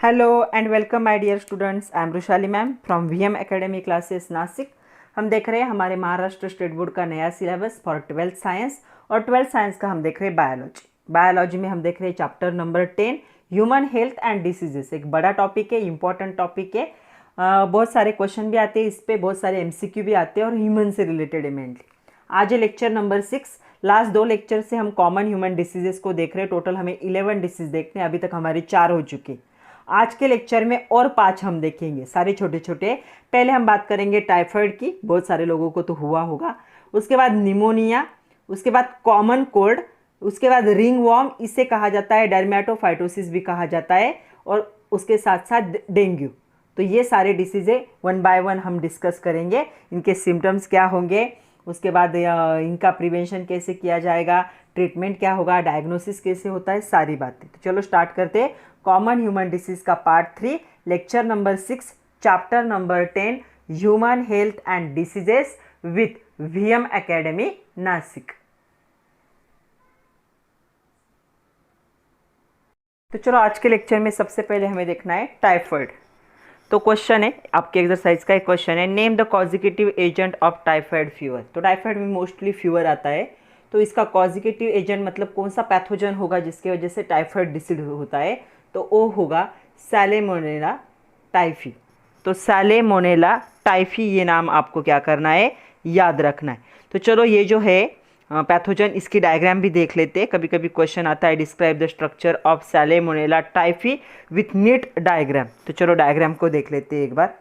Hello and welcome my dear students. I am Rushali ma'am from VM academy classes Nashik. हम देख रहे हैं हमारे महाराष्ट्र स्टेट बोर्ड का नया सिलेबस फॉर 12th साइंस, और 12th साइंस का हम देख रहे हैं बायोलॉजी। बायोलॉजी में हम देख रहे हैं chapter number 10 human health and diseases. एक बड़ा टॉपिक है, इंपॉर्टेंट टॉपिक है। बहुत सारे क्वेश्चन भी आते हैं इस पर, बहुत सारे एमसीक्यू भी आते हैं और ह्यूमन से रिलेटेड है मेनली। आज है लेक्चर नंबर 6। लास्ट 2 लेक्चर से हम कॉमन ह्यूमन डिसीजेस को देख रहे हैं। टोटल हमें 11 डिसीज देखने हैं, अभी तक हमारे 4 हो चुके। आज के लेक्चर में और 5 हम देखेंगे, सारे छोटे छोटे। पहले हम बात करेंगे टाइफाइड की, बहुत सारे लोगों को तो हुआ होगा। उसके बाद निमोनिया, उसके बाद कॉमन कोल्ड, उसके बाद रिंग वॉर्म, इसे कहा जाता है डर्मेटोफाइटोसिस भी कहा जाता है, और उसके साथ साथ डेंगू। तो ये सारे डिसीज़ें 1 बाय 1 हम डिस्कस करेंगे। इनके सिम्टम्स क्या होंगे, उसके बाद इनका प्रिवेंशन कैसे किया जाएगा, ट्रीटमेंट क्या होगा, डायग्नोसिस कैसे होता है, सारी बातें। तो चलो स्टार्ट करते हैं। कॉमन ह्यूमन डिसीज का part 3, lecture number 6, chapter number 10 human health and diseases with VM academy Nashik. तो चलो आज के लेक्चर में सबसे पहले हमें देखना है टाइफाइड। तो क्वेश्चन है आपके एक्सरसाइज का, एक क्वेश्चन है, name the causative agent of typhoid fever. तो टाइफाइड में मोस्टली फीवर आता है, तो इसका कॉजिटिव एजेंट मतलब कौन सा पैथोजन होगा जिसकी वजह से टाइफाइड डिसीज होता है, तो वो होगा सैलेमोनेला टाइफी। तो सैलेमोनेला टाइफी, ये नाम आपको क्या करना है, याद रखना है। तो चलो ये जो है पैथोजन, इसकी डायग्राम भी देख लेते हैं। कभी कभी क्वेश्चन आता है describe the structure of salmonella typhi with neat diagram. तो चलो डायग्राम को देख लेते हैं एक बार।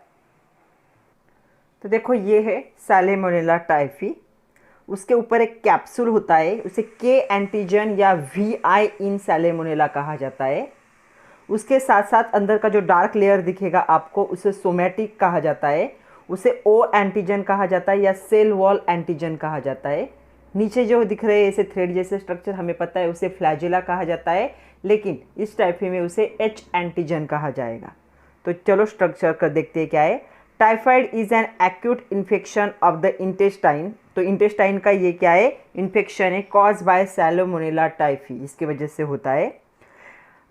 तो देखो ये है सैलेमोनेला टाइफी, उसके ऊपर एक कैप्सूल होता है, उसे के एंटीजन या VI इन सैलेमोनेला कहा जाता है। उसके साथ साथ अंदर का जो डार्क लेयर दिखेगा आपको, उसे सोमैटिक कहा जाता है, उसे O एंटीजन कहा जाता है या सेल वॉल एंटीजन कहा जाता है। नीचे जो दिख रहे हैं ऐसे थ्रेड जैसे स्ट्रक्चर, हमें पता है उसे फ्लैजेला कहा जाता है, लेकिन इस टाइफी में उसे H एंटीजन कहा जाएगा। तो चलो स्ट्रक्चर कर देखते हैं क्या है। Typhoid is an acute infection of the intestine. तो इंटेस्टाइन का ये क्या है, इन्फेक्शन है, कॉज बाय सैलेमोनेला टाइफी, इसकी वजह से होता है।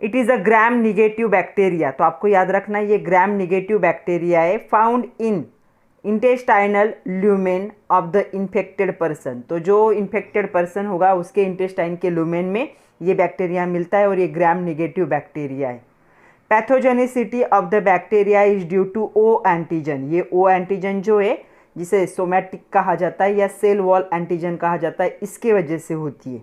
It is a gram negative bacteria. तो आपको याद रखना है ये ग्राम निगेटिव बैक्टीरिया है, found in intestinal lumen of the infected person. तो जो इन्फेक्टेड पर्सन होगा उसके इंटेस्टाइन के ल्यूमेन में ये बैक्टीरिया मिलता है, और ये ग्राम निगेटिव बैक्टीरिया है। Pathogenicity of the bacteria is due to O antigen. ये O एंटीजन जो है, जिसे सोमैटिक कहा जाता है या सेल वॉल एंटीजन कहा जाता है, इसके वजह से होती है।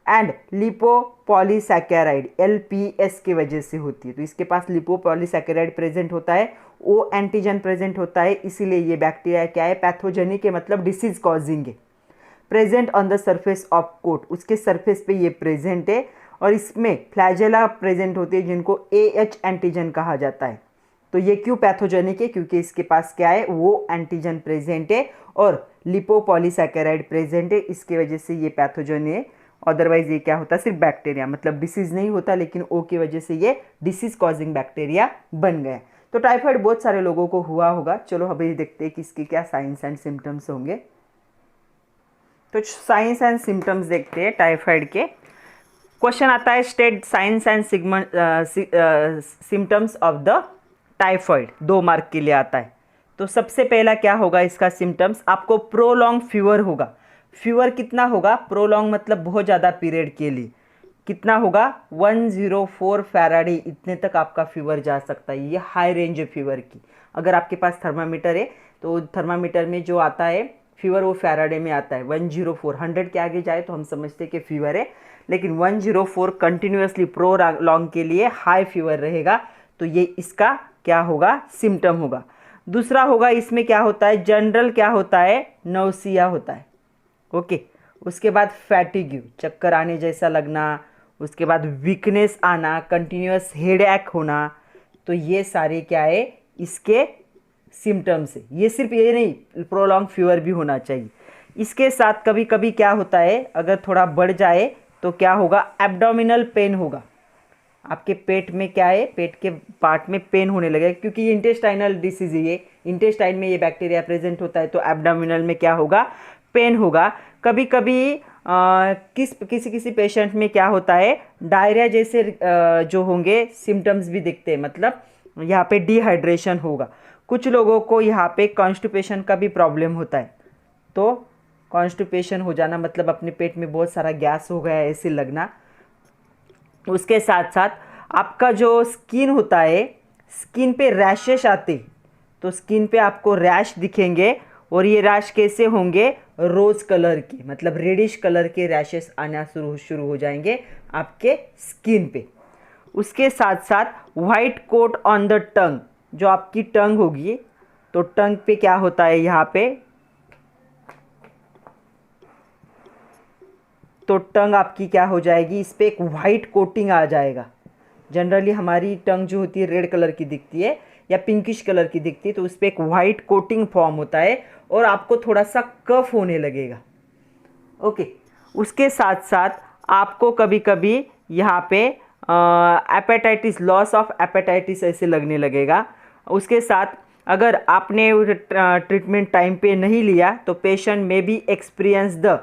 एंड लिपोपॉलीसैकेराइड LPS की वजह से होती है। तो इसके पास लिपोपॉलीसैकेराइड प्रेजेंट होता है, O एंटीजन प्रेजेंट होता है, इसीलिए ये बैक्टीरिया क्या है, पैथोजेनिक है, मतलब डिसीज कॉजिंग है। Present on the surface of coat, उसके सरफेस पे ये प्रेजेंट है, और इसमें फ्लैजेला प्रेजेंट होती है जिनको AH एंटीजन कहा जाता है। तो ये क्यों पैथोजेनिक है, क्योंकि इसके पास क्या है, वो एंटीजन प्रेजेंट है और लिपोपॉलीसैकेराइड प्रेजेंट है, इसकी वजह से ये पैथोजन है। अदरवाइज ये क्या होता है, सिर्फ बैक्टीरिया, मतलब डिसीज नहीं होता, लेकिन O की वजह से ये डिसीज कॉजिंग बैक्टीरिया बन गए। तो टाइफाइड बहुत सारे लोगों को हुआ होगा। चलो अभी देखते हैं कि इसके क्या साइंस एंड सिम्टम्स होंगे। तो साइंस एंड सिम्टम्स देखते हैं टाइफाइड के। क्वेश्चन आता है state science and symptoms of the typhoid, 2 mark के लिए आता है। तो सबसे पहला क्या होगा इसका सिम्टम्स, आपको प्रोलॉन्ग फीवर होगा। फीवर कितना होगा, प्रोलॉन्ग मतलब बहुत ज़्यादा पीरियड के लिए, कितना होगा, 104 फैराडे, इतने तक आपका फीवर जा सकता है। ये हाई रेंज है फीवर की। अगर आपके पास थर्मामीटर है तो थर्मामीटर में जो आता है फीवर वो फैराडे में आता है। 104, 100 के आगे जाए तो हम समझते हैं कि फीवर है, लेकिन 104 कंटिन्यूसली प्रो लॉन्ग के लिए हाई फीवर रहेगा। तो ये इसका क्या होगा, सिम्टम होगा। दूसरा होगा, इसमें क्या होता है, जनरल क्या होता है, नौसिया होता है। ओके, उसके बाद फैटिग्यू, चक्कर आने जैसा लगना, उसके बाद वीकनेस आना, कंटिन्यूस हेडेक होना। तो ये सारे क्या है, इसके सिम्टम्स है। ये सिर्फ ये नहीं, प्रोलॉन्ग फीवर भी होना चाहिए। इसके साथ कभी कभी क्या होता है, अगर थोड़ा बढ़ जाए तो क्या होगा, एब्डोमिनल पेन होगा। आपके पेट में क्या है, पेट के पार्ट में पेन होने लगेगा, क्योंकि ये इंटेस्टाइनल डिसीज है, ये इंटेस्टाइन में ये बैक्टीरिया प्रेजेंट होता है। तो एब्डोमिनल में क्या होगा, पेन होगा। कभी कभी किसी किसी पेशेंट में क्या होता है, डायरिया जैसे जो होंगे सिम्टम्स भी दिखते हैं, मतलब यहाँ पे डिहाइड्रेशन होगा। कुछ लोगों को यहाँ पे कॉन्स्टिपेशन का भी प्रॉब्लम होता है। तो कॉन्स्टिपेशन हो जाना मतलब अपने पेट में बहुत सारा गैस हो गया है ऐसे लगना। उसके साथ साथ आपका जो स्किन होता है, स्किन पे रैशेस आते, तो स्किन पे आपको रैश दिखेंगे और ये रैश कैसे होंगे, रोज़ कलर के, मतलब रेडिश कलर के रैशेस आना शुरू हो जाएंगे आपके स्किन पे। उसके साथ साथ white coat on the tongue, जो आपकी टंग होगी, तो टंग पे क्या होता है यहाँ पे, तो टंग आपकी क्या हो जाएगी, इस पर एक वाइट कोटिंग आ जाएगा। जनरली हमारी टंग जो होती है रेड कलर की दिखती है या पिंकिश कलर की दिखती है, तो उस पर एक वाइट कोटिंग फॉर्म होता है और आपको थोड़ा सा कफ होने लगेगा। ओके, उसके साथ साथ आपको कभी कभी यहाँ पे एपेटाइटिस, लॉस ऑफ एपेटाइटिस ऐसे लगने लगेगा। उसके साथ अगर आपने ट्रीटमेंट टाइम पे नहीं लिया तो patient may be experience the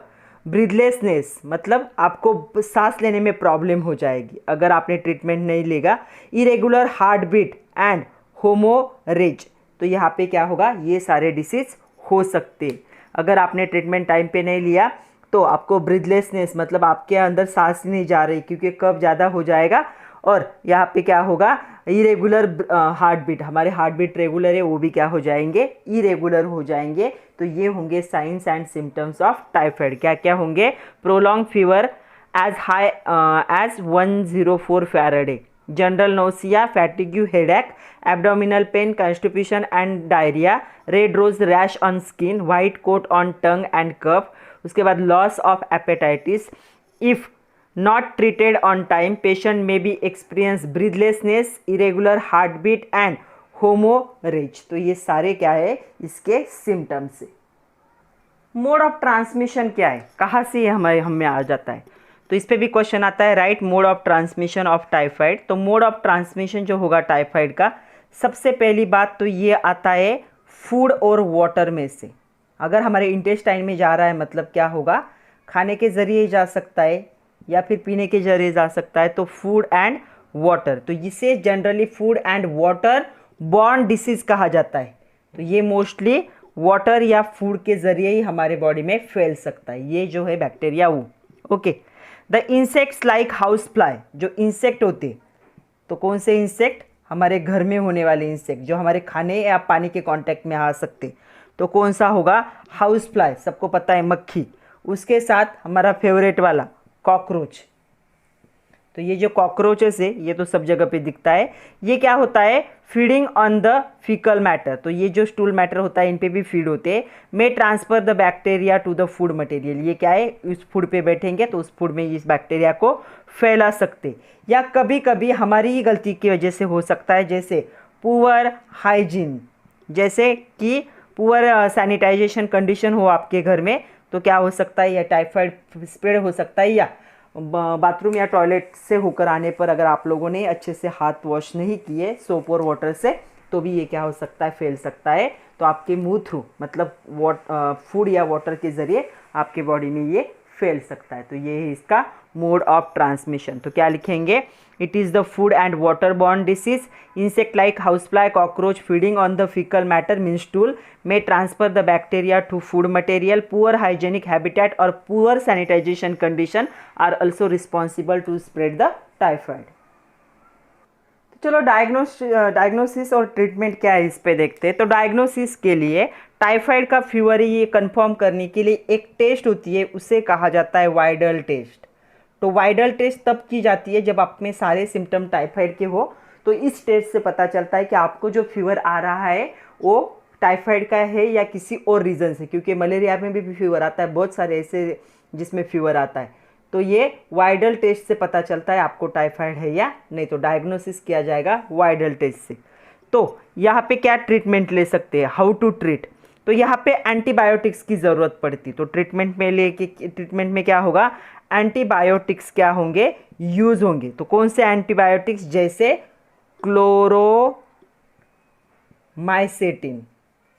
breathlessness, मतलब आपको सांस लेने में प्रॉब्लम हो जाएगी अगर आपने ट्रीटमेंट नहीं लेगा। Irregular heart beat and haemorrhage, तो यहाँ पे क्या होगा, ये सारे डिसीज हो सकते अगर आपने ट्रीटमेंट टाइम पे नहीं लिया। तो आपको ब्रीथलेसनेस मतलब आपके अंदर सांस नहीं जा रही क्योंकि कफ ज़्यादा हो जाएगा। और यहाँ पे क्या होगा, इरेगुलर हार्ट बीट, हमारे हार्ट बीट रेगुलर है वो भी क्या हो जाएंगे, इरेगुलर हो जाएंगे। तो ये होंगे signs and symptoms of typhoid. क्या क्या होंगे, prolong fever as high as 104 Faraday, general nausea, fatigue, headache, abdominal pain, constipation and diarrhoea, red rose rash on skin, white coat on tongue and cough. उसके बाद loss of appetite, if not treated on time patient may be experience breathlessness, irregular heart beat and haemorrhage. तो ये सारे क्या है, इसके symptoms है। Mode of transmission क्या है, कहाँ से ये हम में आ जाता है, तो इस पर भी क्वेश्चन आता है, right mode of transmission of typhoid. तो मोड ऑफ ट्रांसमिशन जो होगा टाइफाइड का, सबसे पहली बात तो ये आता है फूड और वाटर में से। अगर हमारे इंटेस्टाइन में जा रहा है मतलब क्या होगा, खाने के ज़रिए जा सकता है या फिर पीने के जरिए जा सकता है, तो फूड एंड वाटर, तो इसे generally food and water borne disease कहा जाता है। तो ये मोस्टली वाटर या फूड के ज़रिए ही हमारे बॉडी में फैल सकता है, ये जो है बैक्टीरिया वो। Okay, the insects like house fly, जो इंसेक्ट होते, तो कौन से इंसेक्ट, हमारे घर में होने वाले इंसेक्ट जो हमारे खाने या पानी के कांटेक्ट में आ सकते, तो कौन सा होगा, हाउस फ्लाई, सबको पता है मक्खी। उसके साथ हमारा फेवरेट वाला कॉकरोच, तो ये जो कॉकरोचेस है ये तो सब जगह पे दिखता है। ये क्या होता है, feeding on the faecal matter, तो ये जो स्टूल मैटर होता है इन पे भी फीड होते हैं। May transfer the bacteria to the food material, ये क्या है, उस फूड पे बैठेंगे तो उस फूड में इस बैक्टीरिया को फैला सकते, या कभी कभी हमारी ही गलती की वजह से हो सकता है, जैसे पुअर हाइजीन, जैसे कि पुअर सैनिटाइजेशन कंडीशन हो आपके घर में, तो क्या हो सकता है, या टाइफाइड स्प्रेड हो सकता है, या बाथरूम या टॉयलेट से होकर आने पर अगर आप लोगों ने अच्छे से हाथ वॉश नहीं किए सोप और वाटर से, तो भी ये क्या हो सकता है, फैल सकता है। तो आपके मुंह थ्रू मतलब फूड या वाटर के ज़रिए आपके बॉडी में ये फैल सकता है। तो ये है इसका मोड ऑफ ट्रांसमिशन। तो क्या लिखेंगे, it is the food and water borne disease, insect like house fly, cockroach feeding on the faecal matter mean stool, may transfer the bacteria to food material, poor hygienic habitat और poor sanitation condition are also responsible to spread the typhoid। तो चलो diagnosis और treatment क्या है इस पे देखते हैं। तो डायग्नोसिस के लिए टाइफाइड का फीवर ये कंफर्म करने के लिए एक टेस्ट होती है, उसे कहा जाता है वाइडल टेस्ट। तो वाइडल टेस्ट तब की जाती है जब आप में सारे सिम्टम टाइफाइड के हो, तो इस टेस्ट से पता चलता है कि आपको जो फीवर आ रहा है वो टाइफाइड का है या किसी और रीज़न से, क्योंकि मलेरिया में भी फीवर आता है, बहुत सारे ऐसे जिसमें फीवर आता है। तो ये वाइडल टेस्ट से पता चलता है आपको टाइफाइड है या नहीं, तो डायग्नोसिस किया जाएगा वाइडल टेस्ट से। तो यहाँ पे क्या ट्रीटमेंट ले सकते हैं, हाउ टू ट्रीट, तो यहाँ पे एंटीबायोटिक्स की ज़रूरत पड़ती, तो ट्रीटमेंट में क्या होगा, एंटीबायोटिक्स क्या होंगे, यूज़ होंगे। तो कौन से एंटीबायोटिक्स, जैसे क्लोरोमाइसेटिन,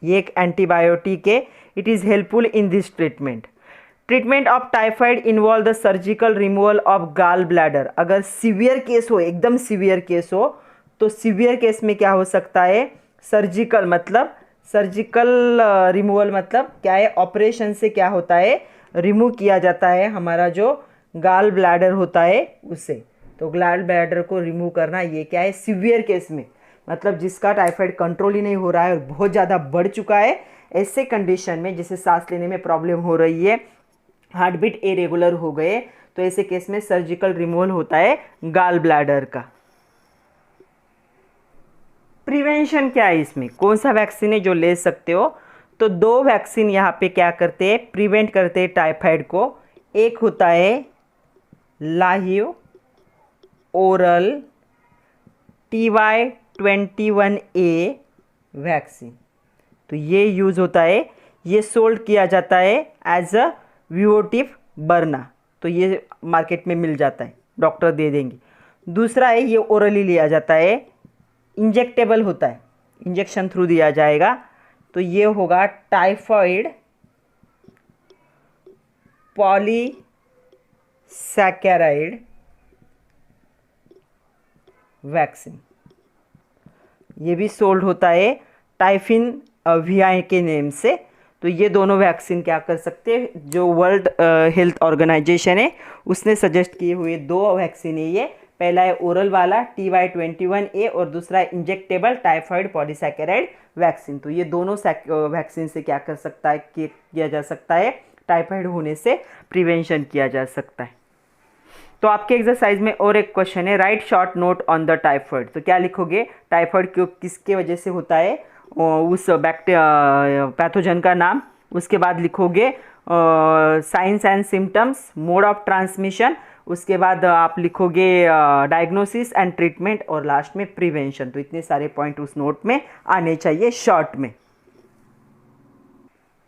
ये एक एंटीबायोटिक है, it is helpful in this treatment. Treatment of typhoid involve the surgical removal of gall bladder. अगर सीवियर केस हो, एकदम सीवियर केस हो, तो सीवियर केस में क्या हो सकता है, सर्जिकल रिमूवल मतलब क्या है, ऑपरेशन से क्या होता है, रिमूव किया जाता है हमारा जो गाल ब्लैडर होता है उसे। तो गाल ब्लैडर को रिमूव करना ये क्या है, सीवियर केस में, मतलब जिसका टाइफाइड कंट्रोल ही नहीं हो रहा है और बहुत ज़्यादा बढ़ चुका है, ऐसे कंडीशन में जिसे सांस लेने में प्रॉब्लम हो रही है, हार्ट बीट इरेगुलर हो गए, तो ऐसे केस में सर्जिकल रिमूवल होता है गाल ब्लैडर का। प्रिवेंशन क्या है इसमें, कौन सा वैक्सीन है जो ले सकते हो, तो 2 वैक्सीन यहाँ पे क्या करते हैं, प्रिवेंट करते हैं टाइफाइड को। एक होता है लाहिव ओरल TY21A वैक्सीन, तो ये यूज़ होता है, ये सोल्ड किया जाता है एज अ विवोटिव बर्ना, तो ये मार्केट में मिल जाता है, डॉक्टर दे देंगे। दूसरा है ये ओरली लिया जाता है, इंजेक्टेबल होता है, इंजेक्शन थ्रू दिया जाएगा, तो ये होगा टाइफाइड पॉलीसैकेराइड वैक्सीन, ये भी सोल्ड होता है टाइफिन VI के नेम से। तो ये दोनों वैक्सीन क्या कर सकते हैं, जो वर्ल्ड हेल्थ ऑर्गेनाइजेशन है उसने सजेस्ट किए हुए 2 वैक्सीन है ये। पहला है ओरल वाला TY21A और दूसरा है इंजेक्टेबल टाइफाइड पॉलीसैकेराइड वैक्सीन। तो ये दोनों वैक्सीन से क्या कर सकता है, किया जा सकता है, टाइफाइड होने से प्रिवेंशन किया जा सकता है। तो आपके एक्सरसाइज में और एक क्वेश्चन है, write short note on the typhoid. तो क्या लिखोगे, टाइफाइड क्यों किसके वजह से होता है, उस पैथोजन का नाम, उसके बाद लिखोगे science and symptoms, mode of transmission, उसके बाद आप लिखोगे डायग्नोसिस एंड ट्रीटमेंट, और लास्ट में प्रिवेंशन। तो इतने सारे पॉइंट उस नोट में आने चाहिए शॉर्ट में।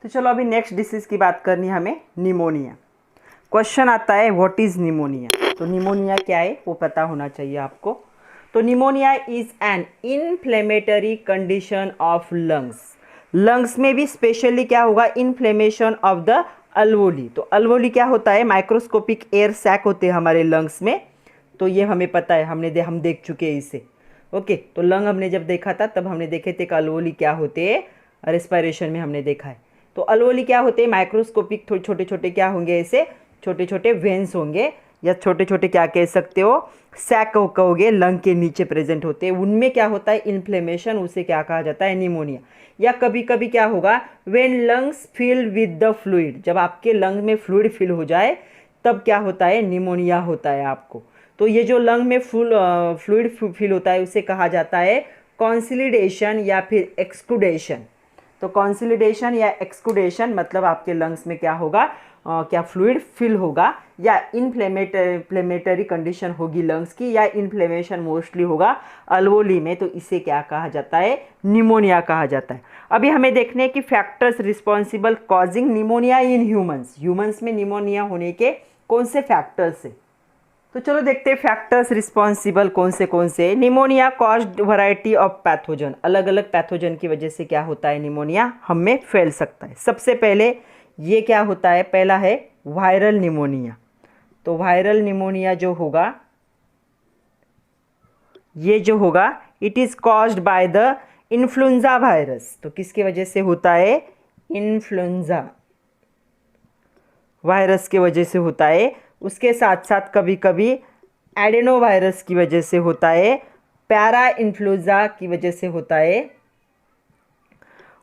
तो चलो अभी नेक्स्ट डिसीज की बात करनी है हमें, निमोनिया। क्वेश्चन आता है व्हाट इज निमोनिया, तो निमोनिया क्या है वो पता होना चाहिए आपको। तो pneumonia is an inflammatory condition of lungs, lungs में भी स्पेशली क्या होगा, इन्फ्लेमेशन ऑफ द अल्वोली। तो अल्वोली क्या होता है, माइक्रोस्कोपिक एयर सैक होते हैं हमारे लंग्स में, तो ये हमें पता है, हम देख चुके हैं इसे। ओके, तो लंग हमने जब देखा था तब हमने देखे थे कि अल्वोली क्या होते हैं, रेस्पिरेशन में हमने देखा है। तो अल्वोली क्या होते हैं, माइक्रोस्कोपिक, थोड़े छोटे छोटे क्या होंगे, ऐसे छोटे छोटे वेन्स होंगे, या छोटे छोटे क्या कह सकते हो, सैक कहोगे, लंग के नीचे प्रेजेंट होते हैं। उनमें क्या होता है, इन्फ्लेमेशन, उसे क्या कहा जाता है, निमोनिया। या कभी कभी क्या होगा, when lungs fill with the fluid, जब आपके लंग में फ्लूइड फिल हो जाए तब क्या होता है, निमोनिया होता है आपको। तो ये जो लंग में फ्लूइड फिल होता है उसे कहा जाता है कॉन्सिलिडेशन या फिर एक्सक्लूडेशन। तो कॉन्सिलिडेशन या एक्सक्लूडेशन मतलब आपके लंग्स में क्या होगा, क्या फ्लूइड फिल होगा, या इन्फ्लेमेटरी कंडीशन होगी लंग्स की, या इन्फ्लेमेशन मोस्टली होगा अल्वोली में, तो इसे क्या कहा जाता है, निमोनिया कहा जाता है। अभी हमें देखने कि factors responsible causing pneumonia in humans, humans में निमोनिया होने के कौन से फैक्टर्स है। तो चलो देखते हैं फैक्टर्स रिस्पॉन्सिबल कौन से। Pneumonia caused variety of pathogen, अलग अलग पैथोजन की वजह से क्या होता है, निमोनिया हम में फैल सकता है। सबसे पहले ये क्या होता है, पहला है वायरल निमोनिया। तो वायरल निमोनिया जो होगा, ये जो होगा, it is caused by the influenza virus. तो किसके वजह से होता है, इन्फ्लुएंजा वायरस के वजह से होता है। उसके साथ साथ कभी कभी एडेनो वायरस की वजह से होता है, पैरा इन्फ्लुएंजा की वजह से होता है।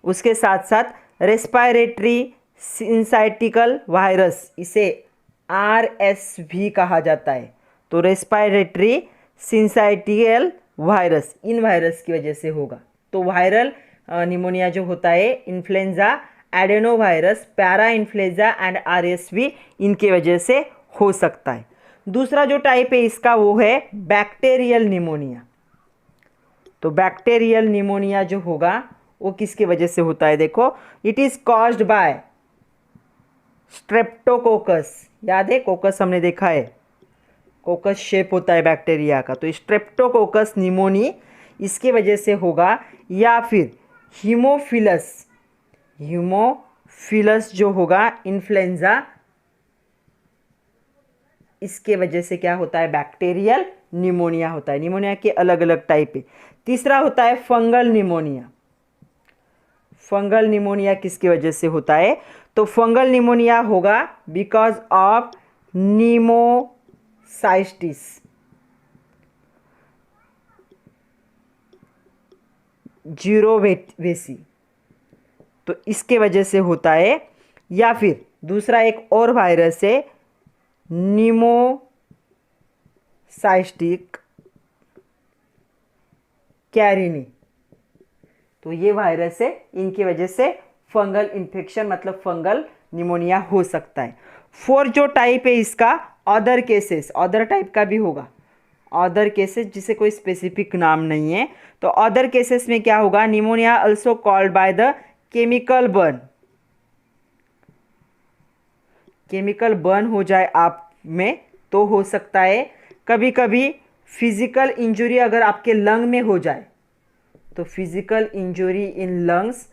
उसके साथ साथ रेस्पिरेटरी सिंसाइटिकल वायरस, इसे RSV कहा जाता है। तो रेस्पिरेटरी सिंसाइटिकल वायरस, इन वायरस की वजह से होगा। तो वायरल निमोनिया जो होता है, influenza, adeno virus, para influenza and RSV, इनके वजह से हो सकता है। दूसरा जो टाइप है इसका वो है बैक्टीरियल निमोनिया। तो बैक्टीरियल निमोनिया जो होगा वो किसकी वजह से होता है, देखो, it is caused by streptococcus. याद है, कोकस हमने देखा है, कोकस शेप होता है बैक्टीरिया का, तो स्ट्रेप्टोकोकस निमोनी इसकी वजह से होगा। या फिर हीमोफिलस जो होगा इन्फ्लुएंजा, इसके वजह से क्या होता है, बैक्टीरियल निमोनिया होता है। निमोनिया के अलग अलग टाइप है। तीसरा होता है फंगल निमोनिया। फंगल निमोनिया किसकी वजह से होता है, तो फंगल निमोनिया होगा बिकॉज ऑफ नीमोसाइस्टिस, जीरोवेसी, तो इसके वजह से होता है। या फिर दूसरा एक और वायरस है नीमोसाइस्टिक कैरिनी, तो ये वायरस है, इनकी वजह से फंगल इन्फेक्शन मतलब फंगल निमोनिया हो सकता है। फोर जो टाइप है इसका अदर केसेस, अदर टाइप का भी होगा, अदर केसेस जिसे कोई स्पेसिफिक नाम नहीं है। तो अदर केसेस में क्या होगा, pneumonia also called by the chemical burn, chemical burn हो जाए आप में तो हो सकता है। कभी कभी फिजिकल इंजुरी अगर आपके लंग में हो जाए, तो फिजिकल इंजुरी इन लंग्स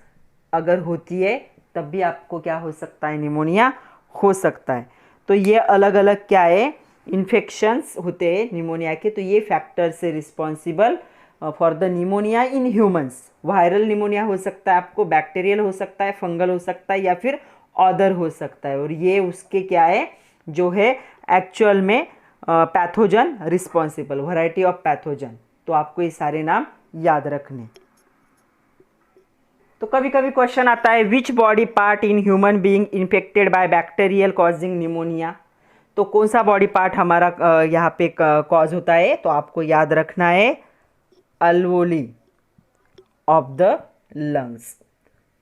अगर होती है तब भी आपको क्या हो सकता है, निमोनिया हो सकता है। तो ये अलग अलग क्या है, इन्फेक्शंस होते हैं निमोनिया के। तो ये फैक्टर से responsible for the pneumonia in humans. Viral pneumonia हो सकता है आपको, बैक्टीरियल हो सकता है, फंगल हो सकता है, या फिर अदर हो सकता है। और ये उसके क्या है, जो है एक्चुअल में pathogen responsible, variety of pathogen. तो आपको ये सारे नाम याद रखने। तो कभी कभी क्वेश्चन आता है which body part in human being infected by bacterial causing pneumonia. तो कौन सा बॉडी पार्ट हमारा यहाँ पे कॉज होता है, तो आपको याद रखना है अल्वोली ऑफ द लंग्स।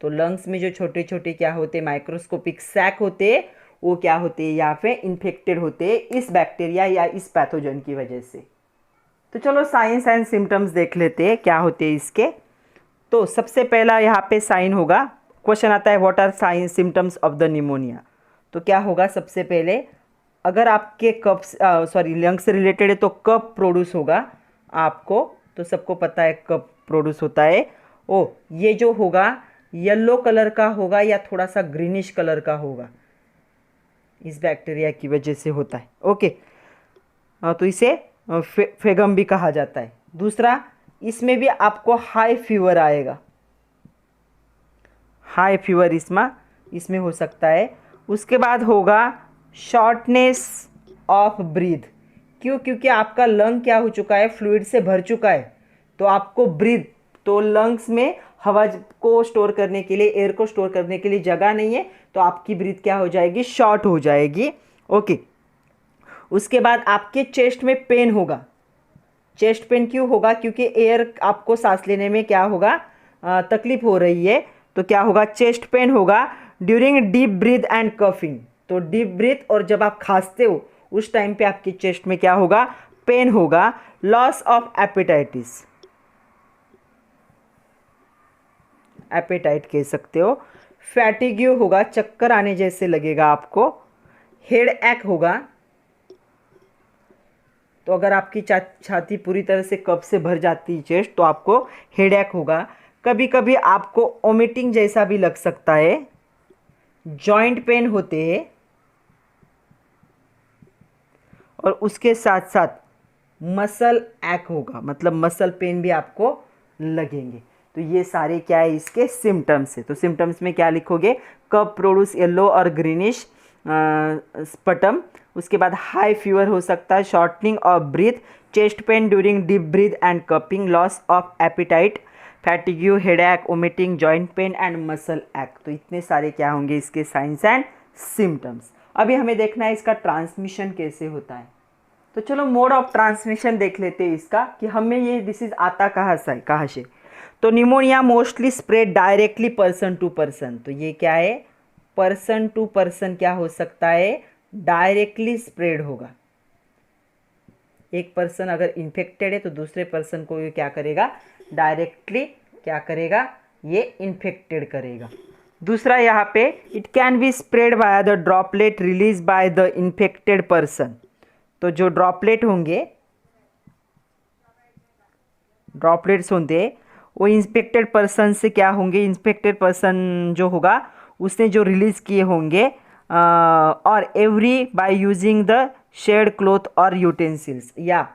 तो लंग्स में जो छोटे छोटे क्या होते हैं, माइक्रोस्कोपिक सैक होते हैं, वो क्या होते हैं, यहाँ पे इन्फेक्टेड होते हैं इस बैक्टीरिया या इस पैथोजन की वजह से। तो चलो साइंस एंड सिम्टम्स देख लेते हैं क्या होते हैं इसके। तो सबसे पहला यहाँ पे साइन होगा, क्वेश्चन आता है what are sign symptoms of the pneumonia. तो क्या होगा, सबसे पहले अगर आपके कफ लंग से रिलेटेड है तो कफ प्रोड्यूस होगा आपको, तो सबको पता है कफ प्रोड्यूस होता है। ओ ये जो होगा येलो कलर का होगा या थोड़ा सा ग्रीनिश कलर का होगा, इस बैक्टीरिया की वजह से होता है। ओके, तो इसे फेगम भी कहा जाता है। दूसरा, इसमें भी आपको हाई फीवर आएगा, हाई फीवर इसमें हो सकता है। उसके बाद होगा शॉर्टनेस ऑफ ब्रीथ। क्यों, क्योंकि आपका लंग क्या हो चुका है, फ्लूइड से भर चुका है, तो आपको ब्रीथ, तो लंग्स में हवा को स्टोर करने के लिए, एयर को स्टोर करने के लिए जगह नहीं है, तो आपकी ब्रीथ क्या हो जाएगी, शॉर्ट हो जाएगी। ओके, उसके बाद आपके चेस्ट में पेन होगा। चेस्ट पेन क्यों होगा, क्योंकि एयर आपको सांस लेने में क्या होगा, तकलीफ हो रही है, तो क्या होगा, चेस्ट पेन होगा during deep breath and coughing. तो डीप ब्रीथ और जब आप खांसते हो उस टाइम पे आपकी चेस्ट में क्या होगा, पेन होगा। लॉस ऑफ एपेटाइटिस, एपेटाइट कह सकते हो। फैटिग्यू होगा, चक्कर आने जैसे लगेगा आपको। हेड एक होगा, तो अगर आपकी छाती पूरी तरह से कफ से भर जाती है चेस्ट, तो आपको हेडेक होगा। कभी कभी आपको वोमिटिंग जैसा भी लग सकता है। जॉइंट पेन होते हैं, और उसके साथ साथ मसल एक होगा, मतलब मसल पेन भी आपको लगेंगे। तो ये सारे क्या है, इसके सिम्टम्स है। तो सिम्टम्स में क्या लिखोगे, कफ प्रोड्यूस येलो और ग्रीनिश स्पटम। उसके बाद हाई फीवर हो सकता है, shortening of breath, chest pain during deep breath and cupping, loss of appetite, fatigue, headache, vomiting, joint pain and muscle एक। तो इतने सारे क्या होंगे इसके साइंस एंड सिम्टम्स। अभी हमें देखना है इसका ट्रांसमिशन कैसे होता है। तो चलो मोड ऑफ ट्रांसमिशन देख लेते हैं इसका, कि हमें ये डिसीज आता कहाँ से। तो pneumonia mostly spread directly person to person. तो ये क्या है, पर्सन टू पर्सन क्या हो सकता है, डायरेक्टली स्प्रेड होगा। एक पर्सन अगर इन्फेक्टेड है तो दूसरे पर्सन को ये क्या करेगा, डायरेक्टली क्या करेगा, ये इन्फेक्टेड करेगा। दूसरा यहाँ पे, it can be spread by the droplet release by the infected person. तो जो ड्रॉपलेट होंगे, ड्रॉपलेट्स होंगे, वो इंस्पेक्टेड पर्सन से क्या होंगे, इंस्पेक्टेड पर्सन जो होगा उसने जो रिलीज किए होंगे, और every by using the shared cloth और यूटेंसिल्स, या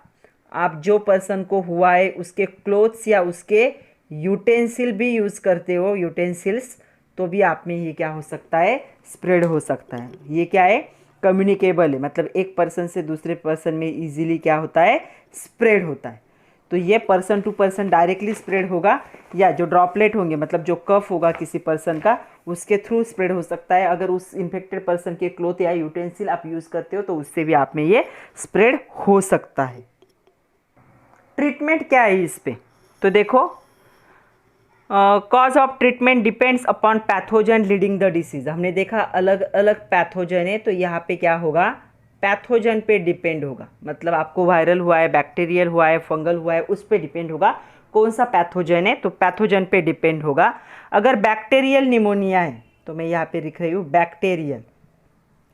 आप जो पर्सन को हुआ है उसके क्लोथ्स या उसके यूटेंसिल भी यूज़ करते हो, यूटेंसिल्स, तो भी आप में ये क्या हो सकता है, स्प्रेड हो सकता है। ये क्या है, कम्युनिकेबल है, मतलब एक पर्सन से दूसरे पर्सन में इजीली क्या होता है, स्प्रेड होता है। तो ये person to person directly spread होगा, या जो ड्रॉपलेट होंगे मतलब जो कफ होगा किसी पर्सन का उसके थ्रू स्प्रेड हो सकता है। अगर उस इन्फेक्टेड पर्सन के क्लोथ या यूटेंसिल आप यूज़ करते हो तो उससे भी आप में ये स्प्रेड हो सकता है। ट्रीटमेंट क्या है इस पे, तो देखो cause of treatment depends upon pathogen leading the disease. हमने देखा अलग अलग पैथोजन है, तो यहाँ पे क्या होगा, पैथोजन पे डिपेंड होगा, मतलब आपको वायरल हुआ है, बैक्टीरियल हुआ है, फंगल हुआ है, उस पर डिपेंड होगा कौन सा पैथोजन है, तो पैथोजन पे डिपेंड होगा। अगर बैक्टीरियल निमोनिया है तो मैं यहाँ पे लिख रही हूँ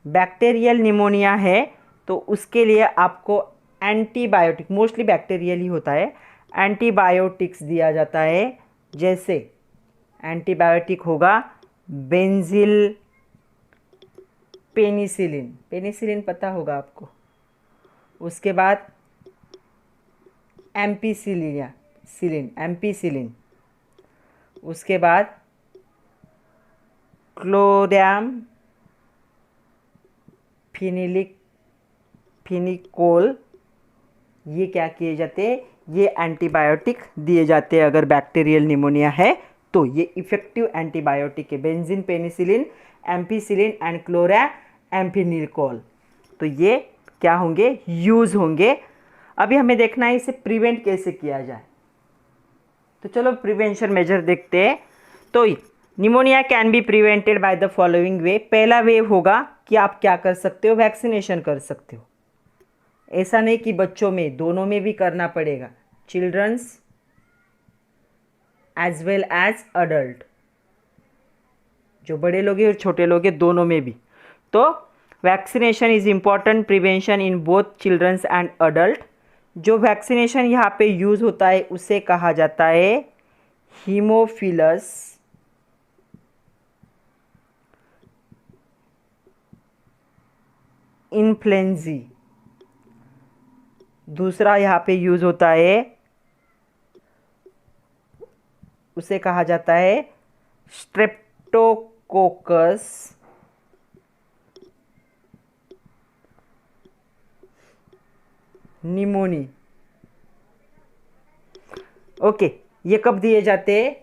बैक्टीरियल निमोनिया है, तो उसके लिए आपको एंटीबायोटिक, मोस्टली बैक्टीरियल ही होता है, एंटीबायोटिक्स दिया जाता है। जैसे एंटीबायोटिक होगा बेंजिल पेनिसिलिन, पेनिसिलिन पता होगा आपको। उसके बाद एम्पीसिलिन, उसके बाद क्लोराम फिनिकोल, ये क्या किए जाते हैं, ये एंटीबायोटिक दिए जाते हैं अगर बैक्टीरियल निमोनिया है तो। ये इफेक्टिव एंटीबायोटिक है, बेंजीन पेनिसिलिन, एम्पीसिलिन एंड क्लोरा एम्फिनिकोल, तो ये क्या होंगे, यूज़ होंगे। अभी हमें देखना है इसे प्रिवेंट कैसे किया जाए, तो चलो प्रिवेंशन मेजर देखते हैं। तो pneumonia can be prevented by the following वे। पहला वे होगा कि आप क्या कर सकते हो, वैक्सीनेशन कर सकते हो। ऐसा नहीं कि बच्चों में, दोनों में भी करना पड़ेगा, childrens as well as adult, जो बड़े लोग हैं और छोटे लोग हैं दोनों में भी। तो vaccination is important prevention in both children's and adult. जो वैक्सीनेशन यहाँ पे यूज़ होता है उसे कहा जाता है हीमोफिलस इन्फ्लुएंजी। दूसरा यहाँ पे यूज़ होता है, उसे कहा जाता है स्ट्रेप्टोकोकस निमोनी। ओके, ये कब दिए जाते हैं,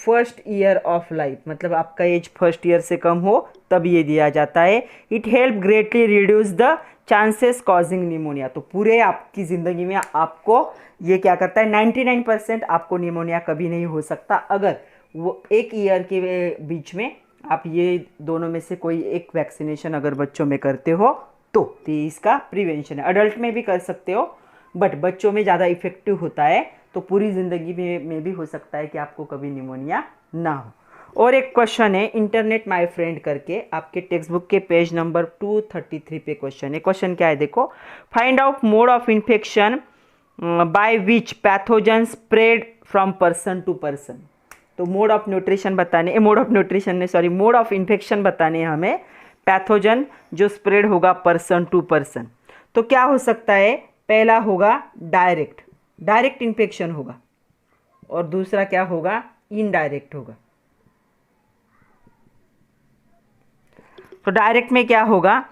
फर्स्ट ईयर ऑफ लाइफ, मतलब आपका एज फर्स्ट ईयर से कम हो तब ये दिया जाता है। It help greatly reduce the chances causing pneumonia. तो पूरे आपकी ज़िंदगी में आपको ये क्या करता है, 99% आपको निमोनिया कभी नहीं हो सकता अगर वो एक ईयर के बीच में आप ये दोनों में से कोई एक वैक्सीनेशन अगर बच्चों में करते हो तो इसका प्रिवेंशन है। अडल्ट में भी कर सकते हो बट बच्चों में ज़्यादा इफेक्टिव होता है, तो पूरी ज़िंदगी में भी हो सकता है कि आपको कभी निमोनिया ना हो। और एक क्वेश्चन है इंटरनेट माय फ्रेंड करके, आपके टेक्स्ट बुक के पेज नंबर 233 पे क्वेश्चन है। क्वेश्चन क्या है देखो, find out mode of infection by which pathogen spread from person to person. तो मोड ऑफ न्यूट्रिशन बताने, मोड ऑफ इन्फेक्शन बताने हमें पैथोजन जो स्प्रेड होगा पर्सन टू पर्सन। तो क्या हो सकता है, पहला होगा डायरेक्ट इन्फेक्शन होगा, और दूसरा क्या होगा, इनडायरेक्ट होगा। तो डायरेक्ट में क्या होगा,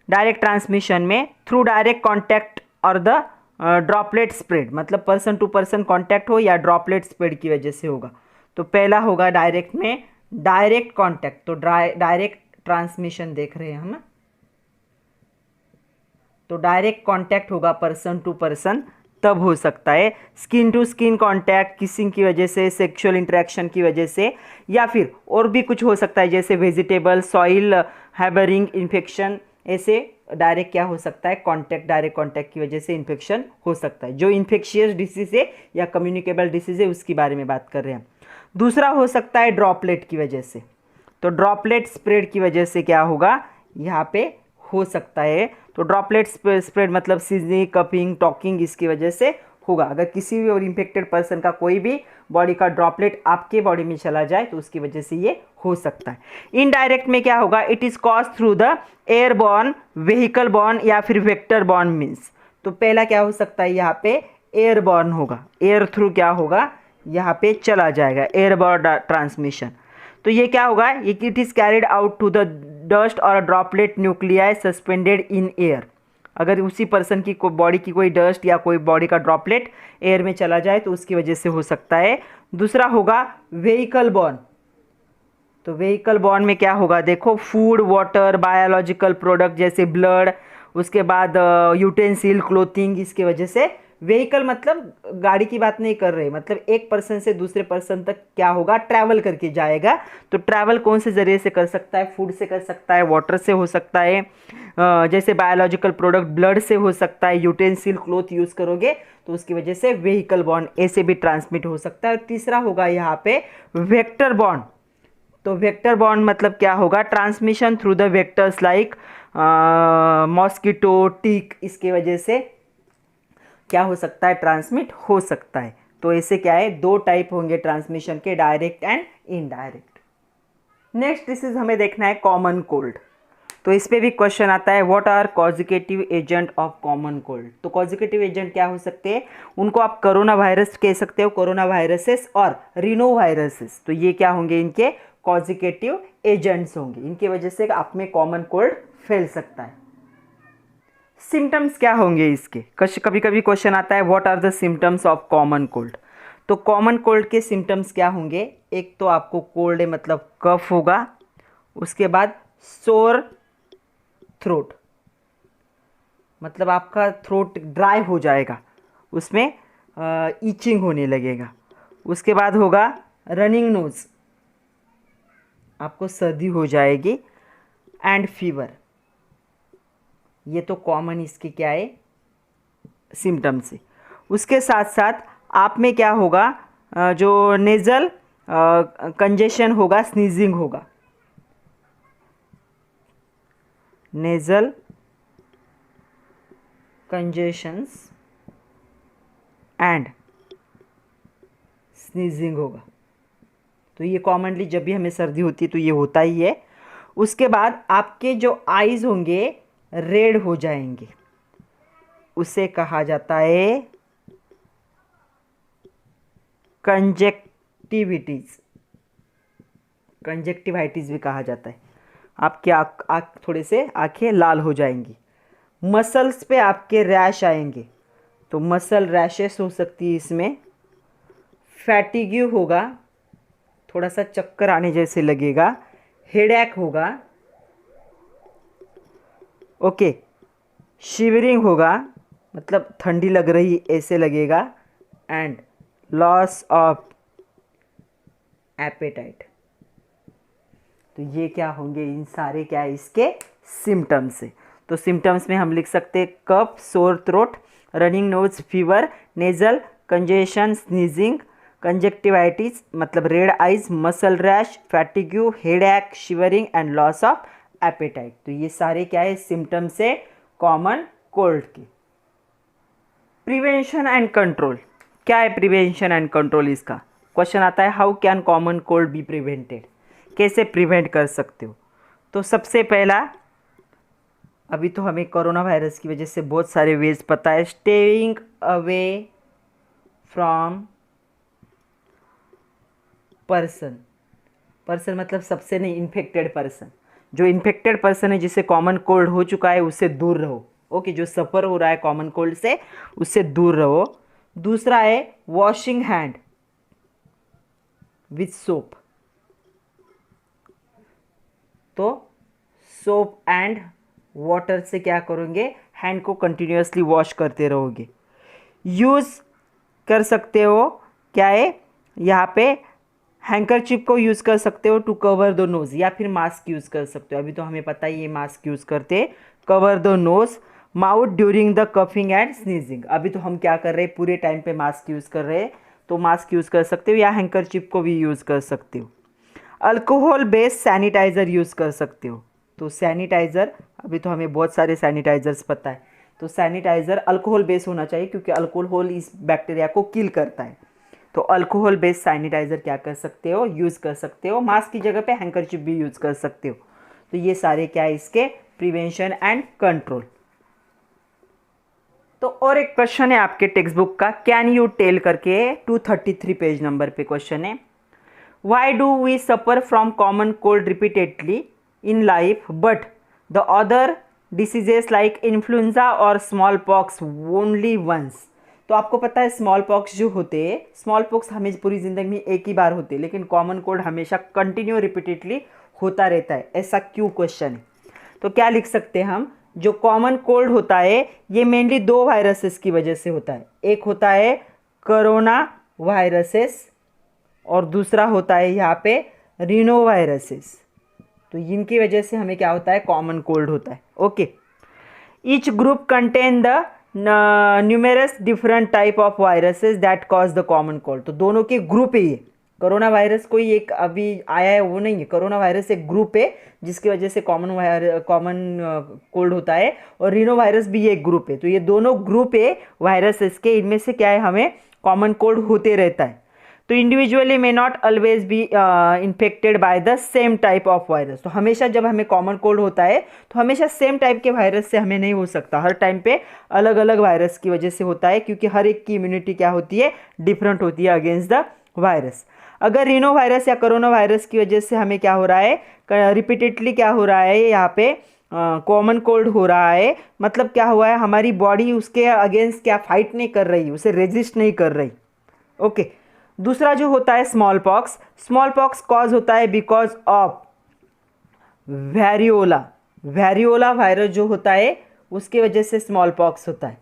डायरेक्ट ट्रांसमिशन में थ्रू डायरेक्ट कांटेक्ट और द ड्रॉपलेट स्प्रेड, मतलब पर्सन टू पर्सन कांटेक्ट हो या ड्रॉपलेट स्प्रेड की वजह से होगा। तो पहला होगा डायरेक्ट में डायरेक्ट कांटेक्ट, तो डायरेक्ट ट्रांसमिशन देख रहे हैं हम, तो डायरेक्ट कांटेक्ट होगा पर्सन टू पर्सन तब हो सकता है। Skin to skin contact, kissing की वजह से, सेक्सुअल इंटरेक्शन की वजह से, या फिर और भी कुछ हो सकता है जैसे वेजिटेबल, सॉइल हैबरिंग इन्फेक्शन, ऐसे डायरेक्ट क्या हो सकता है, डायरेक्ट कांटेक्ट की वजह से इन्फेक्शन हो सकता है। जो इन्फेक्शियस डिसीज है या कम्युनिकेबल डिसीज है उसकी बारे में बात कर रहे हैं। दूसरा हो सकता है ड्रॉपलेट की वजह से, तो ड्रॉपलेट स्प्रेड की वजह से क्या होगा, यहाँ पे हो सकता है। तो ड्रॉपलेट स्प्रेड मतलब सीजनिंग, कपिंग, टॉकिंग, इसकी वजह से होगा। अगर किसी भी और इन्फेक्टेड पर्सन का कोई भी बॉडी का ड्रॉपलेट आपके बॉडी में चला जाए तो उसकी वजह से ये हो सकता है। इनडायरेक्ट में क्या होगा, it is cause through the airborne, vehicle born या फिर वेक्टर बॉर्न मीन्स। तो पहला क्या हो सकता है, यहाँ पे एयरबॉर्न होगा, एयर थ्रू क्या होगा, यहाँ पे चला जाएगा, एयरबॉर्न ट्रांसमिशन। तो ये क्या होगा, it is carried out to the dust और droplet nuclei suspended in air. अगर उसी पर्सन की बॉडी की कोई डस्ट या कोई बॉडी का ड्रॉपलेट एयर में चला जाए तो उसकी वजह से हो सकता है। दूसरा होगा व्हीकल बॉर्न। तो व्हीकल बॉर्न में क्या होगा, देखो फूड, वाटर, बायोलॉजिकल प्रोडक्ट जैसे ब्लड, उसके बाद यूटेंसिल, क्लोथिंग, इसके वजह से। व्हीकल मतलब गाड़ी की बात नहीं कर रहे, मतलब एक पर्सन से दूसरे पर्सन तक क्या होगा, ट्रैवल करके जाएगा। तो ट्रैवल कौन से ज़रिए से कर सकता है, फूड से कर सकता है, वाटर से हो सकता है, जैसे बायोलॉजिकल प्रोडक्ट ब्लड से हो सकता है, यूटेंसिल, क्लोथ यूज़ करोगे तो उसकी वजह से व्हीकल बॉर्न ऐसे भी ट्रांसमिट हो सकता है। और तीसरा होगा यहाँ पे वेक्टर बॉर्न। तो वेक्टर बॉर्न मतलब क्या होगा, transmission through the vectors like mosquito, tick, इसके वजह से क्या हो सकता है, ट्रांसमिट हो सकता है। तो ऐसे क्या है, दो टाइप होंगे ट्रांसमिशन के, direct and indirect. Next disease हमें देखना है कॉमन कोल्ड। तो इस पे भी क्वेश्चन आता है, what are causative agent of common cold. तो कॉजिकेटिव एजेंट क्या हो सकते हैं, उनको आप कोरोना वायरस कह सकते हो, कोरोना वायरसेस और रिनो वायरसेस। तो ये क्या होंगे, इनके कॉजिकेटिव एजेंट्स होंगे, इनकी वजह से आप में कॉमन कोल्ड फैल सकता है। सिम्टम्स क्या होंगे इसके, कभी कभी क्वेश्चन आता है, what are the symptoms of common cold. तो कॉमन कोल्ड के सिम्टम्स क्या होंगे, एक तो आपको कोल्ड है मतलब कफ होगा, उसके बाद सोर थ्रोट, मतलब आपका थ्रोट ड्राई हो जाएगा, उसमें ईचिंग होने लगेगा। उसके बाद होगा रनिंग नोज, आपको सर्दी हो जाएगी, एंड फीवर। ये तो कॉमन इसके क्या है, सिम्टम्स है। उसके साथ साथ आप में क्या होगा, जो नेज़ल कंजेशन होगा, स्नीजिंग होगा, नेज़ल कंजेशंस एंड स्नीजिंग होगा। तो ये कॉमनली जब भी हमें सर्दी होती है तो ये होता ही है। उसके बाद आपके जो आईज होंगे रेड हो जाएंगे, उसे कहा जाता है कंजेक्टिविटीज, कंजेक्टिवाइटिस भी कहा जाता है। आपके आँख थोड़े से आंखें लाल हो जाएंगी। मसल्स पे आपके रैश आएंगे, तो मसल रैशेस हो सकती है इसमें। फैटिग्यू होगा, थोड़ा सा चक्कर आने जैसे लगेगा। हेडेक होगा, ओके। शिवरिंग होगा, मतलब ठंडी लग रही ऐसे लगेगा। And loss of appetite. तो ये क्या होंगे, इन सारे क्या है इसके सिम्टम्स है। तो सिम्टम्स में हम लिख सकते हैं cough, sore throat, running nose, fever, nasal congestion, sneezing, conjunctivitis मतलब red eyes, muscle rash, fatigue, headache, shivering and loss of appetite. तो ये सारे क्या है सिम्टम्स है कॉमन कोल्ड के। प्रिवेंशन एंड कंट्रोल, क्या है प्रिवेंशन एंड कंट्रोल इसका क्वेश्चन आता है, how can common cold be prevented, कैसे प्रिवेंट कर सकते हो। तो सबसे पहला, अभी तो हमें कोरोना वायरस की वजह से बहुत सारे वेज पता है, staying away from person, person मतलब सबसे नहीं, इन्फेक्टेड पर्सन, जो इन्फेक्टेड पर्सन है जिसे कॉमन कोल्ड हो चुका है उससे दूर रहो। ओके, जो सफ़र हो रहा है कॉमन कोल्ड से उससे दूर रहो। दूसरा है वॉशिंग हैंड विथ सोप, तो सोप एंड वाटर से क्या करोगे, हैंड को कंटिन्यूअसली वॉश करते रहोगे। यूज़ कर सकते हो, क्या है यहाँ पे, हैंकरचिप को यूज़ कर सकते हो टू कवर द नोज़, या फिर मास्क यूज़ कर सकते हो। अभी तो हमें पता ही ये मास्क यूज़ करते, cover the nose, mouth during the coughing and sneezing. अभी तो हम क्या कर रहे हैं, पूरे टाइम पे मास्क यूज़ कर रहे हैं, तो मास्क यूज़ कर सकते हो, या हैंकरचिप को भी यूज़ कर सकते हो। अल्कोहल बेस्ड सैनिटाइज़र यूज़ कर सकते हो। तो सैनिटाइज़र, अभी तो हमें बहुत सारे सैनिटाइज़र्स पता है, तो सैनिटाइज़र अल्कोहल बेस होना चाहिए क्योंकि अल्कोहल इस बैक्टीरिया को किल करता है। तो अल्कोहल बेस्ड सैनिटाइज़र क्या कर सकते हो, यूज़ कर सकते हो। मास्क की जगह पे हैंकरचिप भी यूज़ कर सकते हो। तो ये सारे क्या है इसके प्रिवेंशन एंड कंट्रोल। तो और एक क्वेश्चन है आपके टेक्स्ट बुक का, कैन यू टेल करके 233 पेज नंबर पे क्वेश्चन है। Why do we suffer from common cold repeatedly in life but the other diseases like influenza और स्मॉल पॉक्स ओनली वंस। तो आपको पता है स्मॉल पॉक्स जो होते हैं, स्मॉल पॉक्स हमें पूरी ज़िंदगी में एक ही बार होते हैं, लेकिन कॉमन कोल्ड हमेशा कंटिन्यू रिपीटेडली होता रहता है। ऐसा क्यों क्वेश्चन है। तो क्या लिख सकते हैं हम, जो कॉमन कोल्ड होता है ये मेनली दो वायरसेस की वजह से होता है। एक होता है कोरोना वायरसेस और दूसरा होता है यहाँ पे रीनो वायरसेस। तो इनकी वजह से हमें क्या होता है, कॉमन कोल्ड होता है। Okay, each group contain the numerous different type of viruses that cause the common cold. तो दोनों के ग्रुप है ये। कोरोना वायरस कोई एक अभी आया है वो नहीं है, कोरोना वायरस एक ग्रुप है जिसकी वजह से कॉमन कोल्ड होता है, और रीनो वायरस भी एक ग्रुप है। तो ये दोनों ग्रुप है वायरसेस के, इनमें से क्या है हमें कॉमन कोल्ड होते रहता है। तो individually may not always be infected by the same type of virus. तो हमेशा जब हमें कॉमन कोल्ड होता है तो हमेशा सेम टाइप के वायरस से हमें नहीं हो सकता, हर टाइम पे अलग अलग वायरस की वजह से होता है, क्योंकि हर एक की इम्यूनिटी क्या होती है, डिफरेंट होती है अगेंस्ट द वायरस। अगर रीनो वायरस या कोरोना वायरस की वजह से हमें क्या हो रहा है, रिपीटेडली क्या हो रहा है यहाँ पे कॉमन कोल्ड हो रहा है, मतलब क्या हुआ है, हमारी बॉडी उसके अगेंस्ट क्या फाइट नहीं कर रही, उसे रेजिस्ट नहीं कर रही। ओके, दूसरा जो होता है स्मॉल पॉक्स कॉज होता है बिकॉज ऑफ वेरियोला वायरस जो होता है उसके वजह से स्मॉल पॉक्स होता है।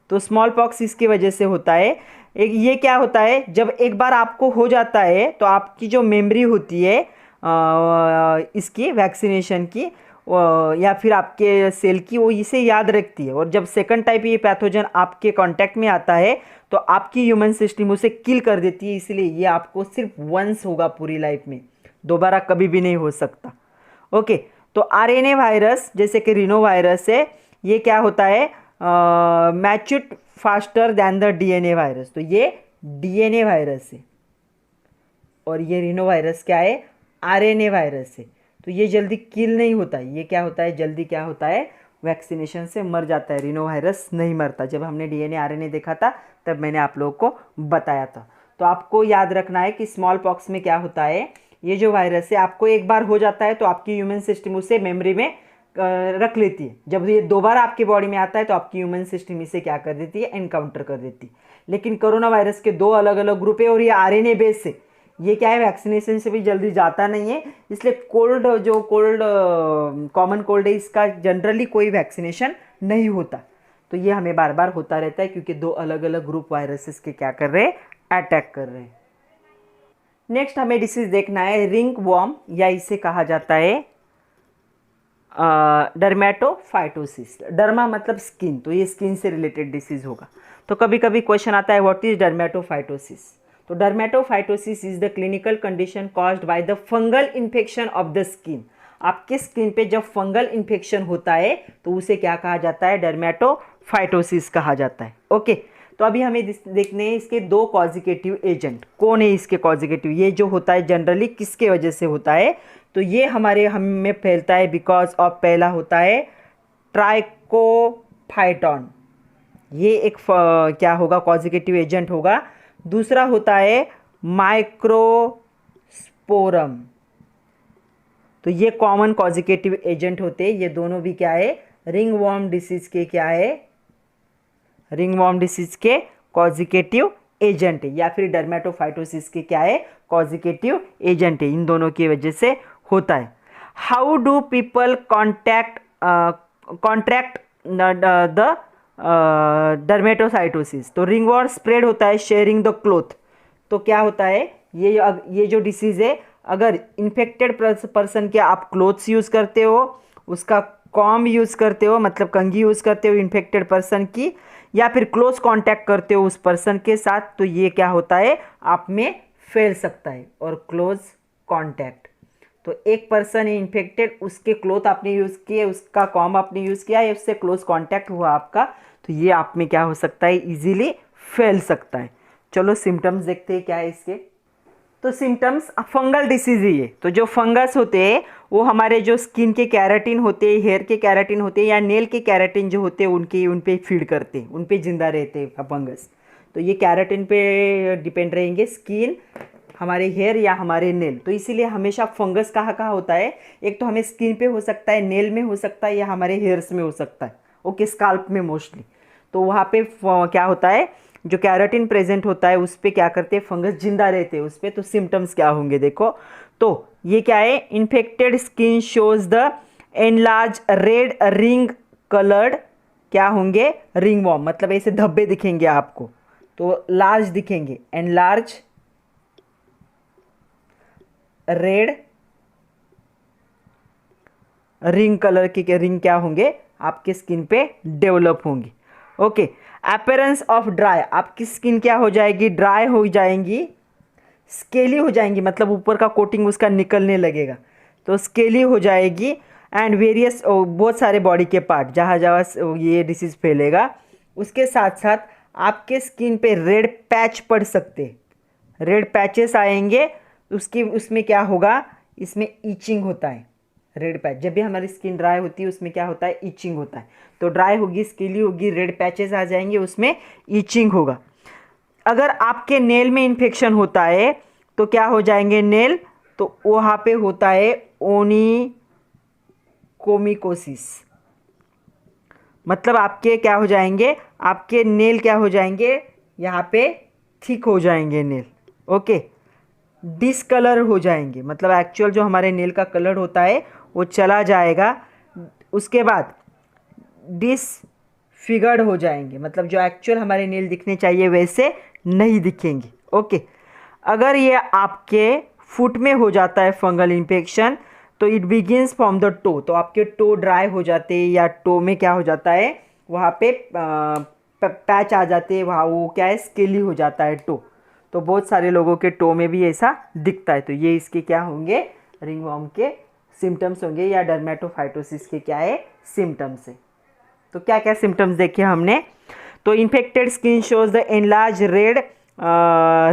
तो स्मॉल पॉक्स इसकी वजह से होता है। एक ये क्या होता है, जब एक बार आपको हो जाता है तो आपकी जो मेमोरी होती है इसकी वैक्सीनेशन की या फिर आपके सेल की, वो इसे याद रखती है, और जब सेकंड टाइप ये पैथोजन आपके कांटेक्ट में आता है तो आपकी ह्यूमन सिस्टम उसे किल कर देती है। इसलिए ये आपको सिर्फ वंस होगा पूरी लाइफ में, दोबारा कभी भी नहीं हो सकता। ओके, तो आरएनए वायरस जैसे कि रीनो वायरस है, ये क्या होता है, mature faster than the DNA virus. तो ये डीएनए वायरस है और ये रीनो वायरस क्या है, आरएनए वायरस है। तो ये जल्दी किल नहीं होता, ये क्या होता है, जल्दी क्या होता है, वैक्सीनेशन से मर जाता है। रीनो वायरस नहीं मरता। जब हमने डीएनए आरएनए देखा था तब मैंने आप लोगों को बताया था। तो आपको याद रखना है कि स्मॉल पॉक्स में क्या होता है, ये जो वायरस है आपको एक बार हो जाता है तो आपकी ह्यूमन सिस्टम उसे मेमोरी में रख लेती है। जब ये दोबारा आपकी बॉडी में आता है तो आपकी ह्यूमन सिस्टम इसे क्या कर देती है, एनकाउंटर कर देती है। लेकिन कोरोना वायरस के दो अलग अलग ग्रुप है और ये आरएनए बेस है, ये क्या है, वैक्सीनेशन से भी जल्दी जाता नहीं है। इसलिए कॉमन कोल्ड है, इसका जनरली कोई वैक्सीनेशन नहीं होता। तो ये हमें बार बार होता रहता है क्योंकि दो अलग अलग ग्रुप वायरसेस के क्या कर रहे हैं, अटैक कर रहे हैं। नेक्स्ट हमें डिसीज देखना है रिंग वॉर्म, या इसे कहा जाता है डर्मेटोफाइटोसिस। डर्मा मतलब स्किन, तो ये स्किन से रिलेटेड डिसीज होगा। तो कभी कभी क्वेश्चन आता है व्हाट इज डर्मेटोफाइटोसिस। तो dermatophytosis is the clinical condition caused by the fungal infection of the skin. आपके स्किन पे जब फंगल इन्फेक्शन होता है तो उसे क्या कहा जाता है, डर्मेटोफाइटोसिस कहा जाता है। ओके, तो अभी हमें देखने हैं इसके दो कॉजिकेटिव एजेंट। कौन है इसके कॉजिकेटिव, ये जो होता है जनरली किसके वजह से होता है, तो ये हम में फैलता है बिकॉज ऑफ, पहला होता है ट्राइकोफाइटॉन, ये एक क्या होगा, कॉजिकेटिव एजेंट होगा। दूसरा होता है माइक्रोस्पोरम, तो ये कॉमन कॉजिकेटिव एजेंट होते हैं। ये दोनों भी क्या है, रिंग वॉर्म डिसीज के क्या है, रिंग वॉर्म डिसीज के कॉजिकेटिव एजेंट है, या फिर डर्मेटोफाइटोसिस के क्या है, कॉजिकेटिव एजेंट है। इन दोनों की वजह से होता है। How do people contract the dermatophytosis. तो रिंग वॉर्म स्प्रेड होता है शेयरिंग द क्लोथ। तो क्या होता है, ये जो डिसीज़ है, अगर इन्फेक्टेड पर्सन के आप क्लोथ्स यूज़ करते हो, उसका कॉम यूज़ करते हो मतलब कंघी यूज़ करते हो इन्फेक्टेड पर्सन की, या फिर क्लोज कांटेक्ट करते हो उस पर्सन के साथ, तो ये क्या होता है, आप में फैल सकता है। और क्लोज कांटेक्ट, तो एक पर्सन है इन्फेक्टेड, उसके क्लोथ आपने यूज़ किए, उसका कॉम आपने यूज़ किया या उससे क्लोज कॉन्टैक्ट हुआ आपका, तो ये आप में क्या हो सकता है, इजीली फैल सकता है। चलो सिम्टम्स देखते हैं क्या है इसके। तो सिम्टम्स फंगल डिसीज है ये। तो जो फंगस होते हैं वो हमारे जो स्किन के कैराटिन होते हैं, हेयर के कैराटिन होते हैं या नेल के कैराटिन जो होते हैं उन पे फीड करते हैं, उन पे जिंदा रहते हैं फंगस। तो ये कैराटिन पे डिपेंड रहेंगे, स्किन, हमारे हेयर या हमारे नेल। तो इसीलिए हमेशा फंगस कहाँ कहाँ होता है, एक तो हमें स्किन पे हो सकता है, नेल में हो सकता है या हमारे हेयर्स में हो सकता है, ओके, स्काल्प में मोस्टली। तो वहाँ पे क्या होता है, जो कैराटिन प्रेजेंट होता है उस पर क्या करते हैं, फंगस जिंदा रहते हैं उस पर। तो सिम्टम्स क्या होंगे देखो, तो ये क्या है, infected skin shows the enlarge red ring coloured, क्या होंगे, रिंग वॉर्म, मतलब ऐसे धब्बे दिखेंगे आपको, तो लार्ज दिखेंगे, एनलार्ज रेड रिंग कलर के रिंग क्या होंगे आपके स्किन पे डेवलप होंगी, ओके। अपीयरेंस ऑफ ड्राई, आपकी स्किन क्या हो जाएगी, ड्राई हो जाएंगी, स्केली हो जाएंगी, मतलब ऊपर का कोटिंग उसका निकलने लगेगा, तो स्केली हो जाएगी। एंड वेरियस, बहुत सारे बॉडी के पार्ट जहाँ जहाँ ये डिसीज़ फैलेगा, उसके साथ साथ आपके स्किन पे रेड पैच पड़ सकते, रेड पैचेस आएंगे, उसमें क्या होगा, इसमें ईचिंग होता है, रेड पैच जब भी हमारी स्किन ड्राई होती है उसमें क्या होता है, ईचिंग होता है। तो ड्राई होगी, स्केली होगी, रेड पैचेस आ जाएंगे, उसमें ईचिंग होगा। अगर आपके नेल में इन्फेक्शन होता है तो क्या हो जाएंगे नेल, तो वहाँ पे होता है ओनिकोमिकोसिस, मतलब आपके क्या हो जाएंगे, आपके नेल क्या हो जाएंगे, यहाँ पे थिक हो जाएंगे नेल, ओके। डिसकलर हो जाएंगे, मतलब एक्चुअल जो हमारे नेल का कलर होता है वो चला जाएगा। उसके बाद डिसफिगर्ड हो जाएंगे, मतलब जो एक्चुअल हमारे नेल दिखने चाहिए वैसे नहीं दिखेंगे, ओके। अगर ये आपके फुट में हो जाता है फंगल इन्फेक्शन, तो it begins from the toe, तो आपके टो ड्राई हो जाते हैं या टो में क्या हो जाता है, वहाँ पे पैच आ जाते हैं, वहाँ वो क्या है, स्केली हो जाता है टो। तो बहुत सारे लोगों के टो में भी ऐसा दिखता है। तो ये इसके क्या होंगे, रिंगवॉर्म के सिम्टम्स होंगे या डर्मेटोफाइटोसिस के क्या है, सिम्टम्स है। तो क्या क्या सिम्टम्स देखे हमने, तो infected skin shows the enlarge red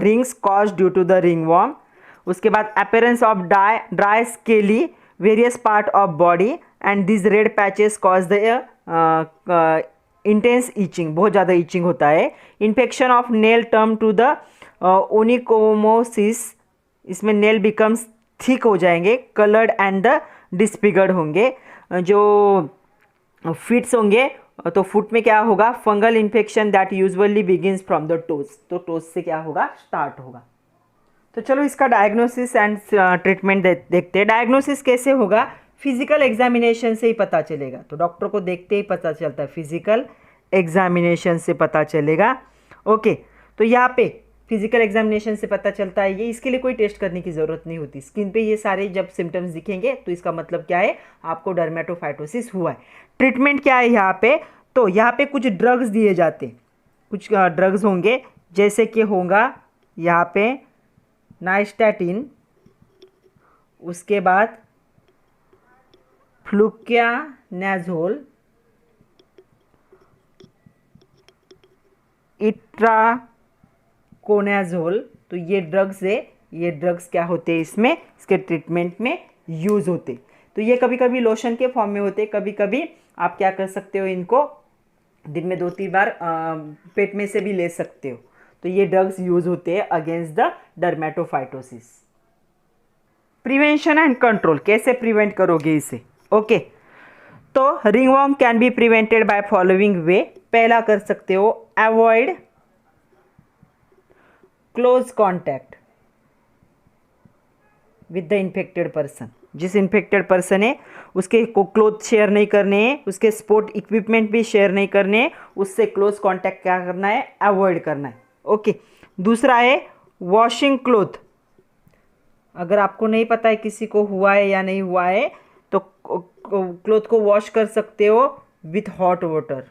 rings cause due to the ringworm. उसके बाद appearance of dry scaly various part of body and this red patches cause the intense itching, बहुत ज़्यादा ईचिंग होता है। Infection of nail term to the onychomycosis, इसमें nail becomes thick हो जाएंगे, coloured and the disfigured होंगे। जो fits होंगे, तो फुट में क्या होगा, fungal infection that usually begins from the toes, तो टोज से क्या होगा, स्टार्ट होगा। तो चलो इसका डायग्नोसिस एंड ट्रीटमेंट देखते हैं। डायग्नोसिस कैसे होगा, फिजिकल एग्जामिनेशन से ही पता चलेगा, तो डॉक्टर को देखते ही पता चलता है, फिजिकल एग्जामिनेशन से पता चलेगा, ओके। तो यहाँ पे फिजिकल एग्जामिनेशन से पता चलता है, ये इसके लिए कोई टेस्ट करने की ज़रूरत नहीं होती, स्किन पे ये सारे जब सिम्टम्स दिखेंगे तो इसका मतलब क्या है, आपको डर्मेटोफाइटोसिस हुआ है। ट्रीटमेंट क्या है यहाँ पे, तो यहाँ पे कुछ ड्रग्स दिए जाते, कुछ ड्रग्स होंगे, जैसे कि होगा यहाँ पे नाइस्टैटिन, उसके बाद फ्लुकियानाजोल, इट्राकोनाजोल। तो ये ड्रग्स है, ये ड्रग्स क्या होते हैं इसमें, इसके ट्रीटमेंट में यूज़ होते। तो ये कभी कभी लोशन के फॉर्म में होते, कभी कभी आप क्या कर सकते हो, इनको दिन में 2-3 बार पेट में से भी ले सकते हो। तो ये ड्रग्स यूज़ होते हैं against the dermatophytosis. Prevention and control, कैसे प्रिवेंट करोगे इसे, ओके। तो ringworm can be prevented by following वे। पहला कर सकते हो, avoid close contact with the infected person, जिस इन्फेक्टेड पर्सन है उसके को क्लोथ शेयर नहीं करने हैं, उसके स्पोर्ट इक्विपमेंट भी शेयर नहीं करने हैं, उससे क्लोज कॉन्टैक्ट क्या करना है, अवॉइड करना है, ओके। दूसरा है वॉशिंग क्लोथ, अगर आपको नहीं पता है किसी को हुआ है या नहीं हुआ है, तो क्लोथ को वॉश कर सकते हो विथ हॉट वाटर,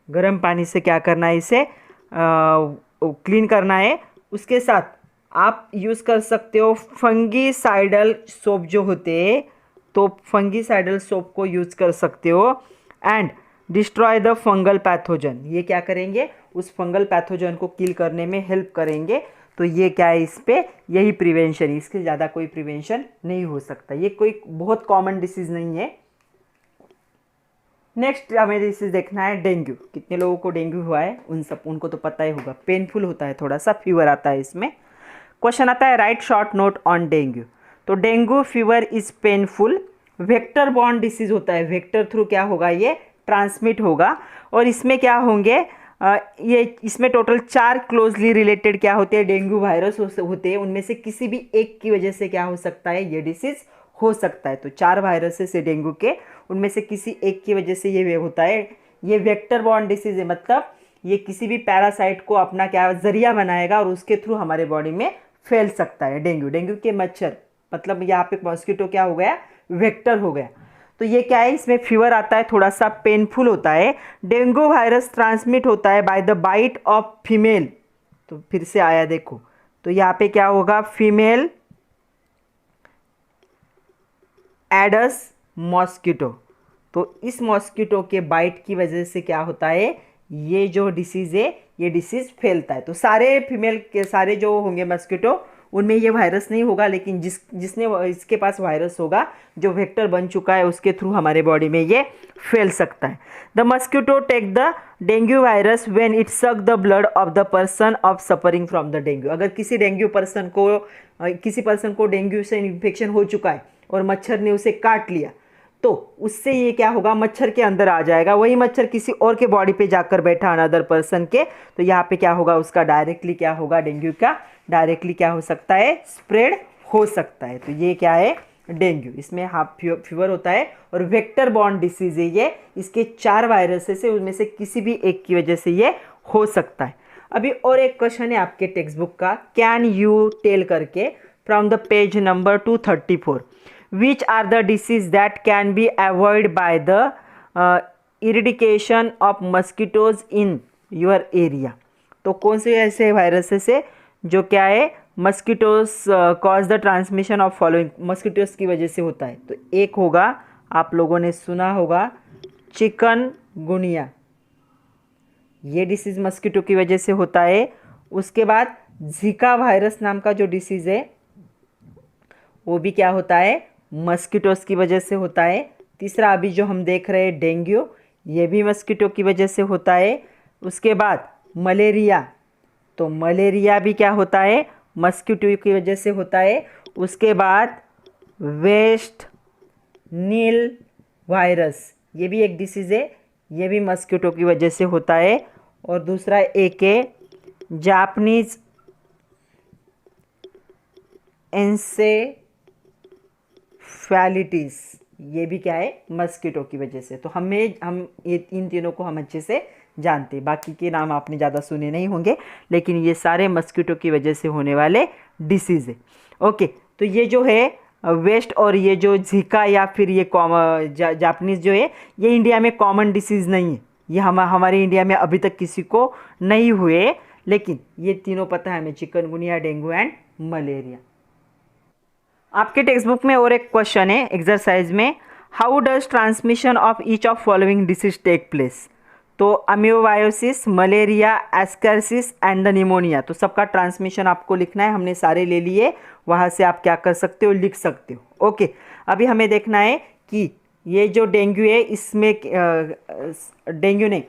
गर्म पानी से क्या करना है, इसे क्लीन करना है। उसके साथ आप यूज़ कर सकते हो फंगीसाइडल सोप जो होते हैं, तो फंगीसाइडल सोप को यूज़ कर सकते हो। And destroy the fungal pathogen, ये क्या करेंगे, उस फंगल पैथोजन को किल करने में हेल्प करेंगे। तो ये क्या है, इस पे यही प्रिवेंशन, इसके ज़्यादा कोई प्रिवेंशन नहीं हो सकता। ये कोई बहुत कॉमन डिसीज़ नहीं है। नेक्स्ट हमें डिसीज देखना है डेंगू। कितने लोगों को डेंगू हुआ है, उनको तो पता ही होगा। पेनफुल होता है, थोड़ा सा फीवर आता है इसमें। क्वेश्चन आता है write short note on dengue. तो dengue fever is painful, vector borne disease होता है, वेक्टर थ्रू क्या होगा, ये ट्रांसमिट होगा। और इसमें क्या होंगे, ये इसमें टोटल 4 क्लोजली रिलेटेड क्या होते हैं, डेंगू वायरस होते हैं। उनमें से किसी भी एक की वजह से क्या हो सकता है, ये डिसीज हो सकता है। तो 4 वायरसेस है डेंगू के, उनमें से किसी एक की वजह से ये होता है। ये वेक्टर बॉर्न डिसीज है, मतलब ये किसी भी पैरासाइट को अपना क्या जरिया बनाएगा और उसके थ्रू हमारे बॉडी में फैल सकता है। डेंगू के मच्छर, मतलब यहाँ पे मॉस्किटो क्या हो गया, वेक्टर हो गया। तो ये क्या है, इसमें फीवर आता है, थोड़ा सा पेनफुल होता है। डेंगू वायरस ट्रांसमिट होता है by the bite of female. तो फिर से आया देखो, तो यहाँ पे क्या होगा, फीमेल एडस मॉस्किटो। तो इस मॉस्किटो के बाइट की वजह से क्या होता है, ये जो डिसीज़ है, ये डिसीज़ फैलता है। तो सारे फीमेल के सारे जो होंगे मॉस्किटो, उनमें ये वायरस नहीं होगा, लेकिन जिसने इसके पास वायरस होगा, जो वेक्टर बन चुका है, उसके थ्रू हमारे बॉडी में ये फैल सकता है। The mosquito take the dengue virus when it suck the blood of the person of suffering from the dengue. अगर किसी पर्सन को डेंगू से इन्फेक्शन हो चुका है और मच्छर ने उसे काट लिया, तो उससे ये क्या होगा, मच्छर के अंदर आ जाएगा। वही मच्छर किसी और के बॉडी पे जाकर बैठा, अनदर पर्सन के, तो यहाँ पे क्या होगा, उसका डायरेक्टली क्या होगा, डेंगू का डायरेक्टली क्या हो सकता है, स्प्रेड हो सकता है। तो ये क्या है, डेंगू। इसमें हाफ फीवर होता है और वेक्टर बॉर्न डिसीज है ये। इसके 4 वायरसेस है, उनमें से किसी भी एक की वजह से ये हो सकता है। अभी और एक क्वेश्चन है आपके टेक्स्ट बुक का, कैन यू टेल करके, from the page number 234, which are the disease that can be avoided by the eradication of mosquitoes in your area। तो कौन से ऐसे वायरसेस है जो क्या है, mosquitoes cause the transmission of following, mosquitoes की वजह से होता है। तो एक होगा, आप लोगों ने सुना होगा, चिकनगुनिया, ये डिसीज़ मस्किटो की वजह से होता है। उसके बाद जीका वायरस नाम का जो डिसीज़ है, वो भी क्या होता है, मस्किटोज की वजह से होता है। तीसरा अभी जो हम देख रहे हैं डेंगू, ये भी मस्किटो की वजह से होता है। उसके बाद मलेरिया, तो मलेरिया भी क्या होता है, मस्किटो की वजह से होता है। उसके बाद वेस्ट नील वायरस, ये भी एक डिसीज़ है, ये भी मस्किटो की वजह से होता है। और दूसरा एक है जापानीज एन्सेफेलाइटिस, ये भी क्या है, मस्किटो की वजह से। तो हम ये इन तीनों को हम अच्छे से जानते हैं। बाकी के नाम आपने ज़्यादा सुने नहीं होंगे, लेकिन ये सारे मस्किटो की वजह से होने वाले डिसीज़ है। ओके, तो ये जो है वेस्ट और ये जो झीका या फिर ये जापानीज जो है, ये इंडिया में कॉमन डिसीज़ नहीं है। ये हमारे इंडिया में अभी तक किसी को नहीं हुए, लेकिन ये तीनों पता है हमें, चिकनगुनिया, डेंगू एंड मलेरिया। आपके टेक्स्ट बुक में और एक क्वेश्चन है एक्सरसाइज में, how does transmission of each of following disease take place. तो amoebiasis, malaria, ascaris and the pneumonia, तो सबका ट्रांसमिशन आपको लिखना है। हमने सारे ले लिए, वहाँ से आप क्या कर सकते हो, लिख सकते हो। ओके, अभी हमें देखना है कि ये जो डेंगू है, इसमें डेंगू नहीं,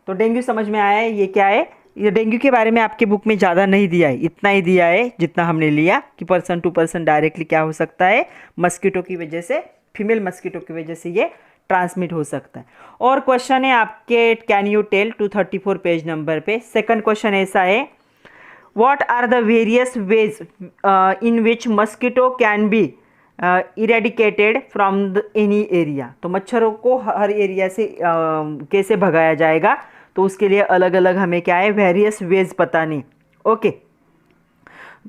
तो डेंगू समझ में आया है, ये क्या है। ये डेंगू के बारे में आपके बुक में ज़्यादा नहीं दिया है, इतना ही दिया है जितना हमने लिया, कि पर्सन टू पर्सन डायरेक्टली क्या हो सकता है, मस्किटो की वजह से, फीमेल मस्किटो की वजह से ये ट्रांसमिट हो सकता है। और क्वेश्चन है आपके, can you tell, 234 page number पे। सेकंड क्वेश्चन ऐसा है, what are the various ways in which mosquito can be eradicated from any area. तो मच्छरों को हर एरिया से कैसे भगाया जाएगा, तो उसके लिए अलग अलग हमें क्या है, वेरियस वेज पता नहीं। ओके,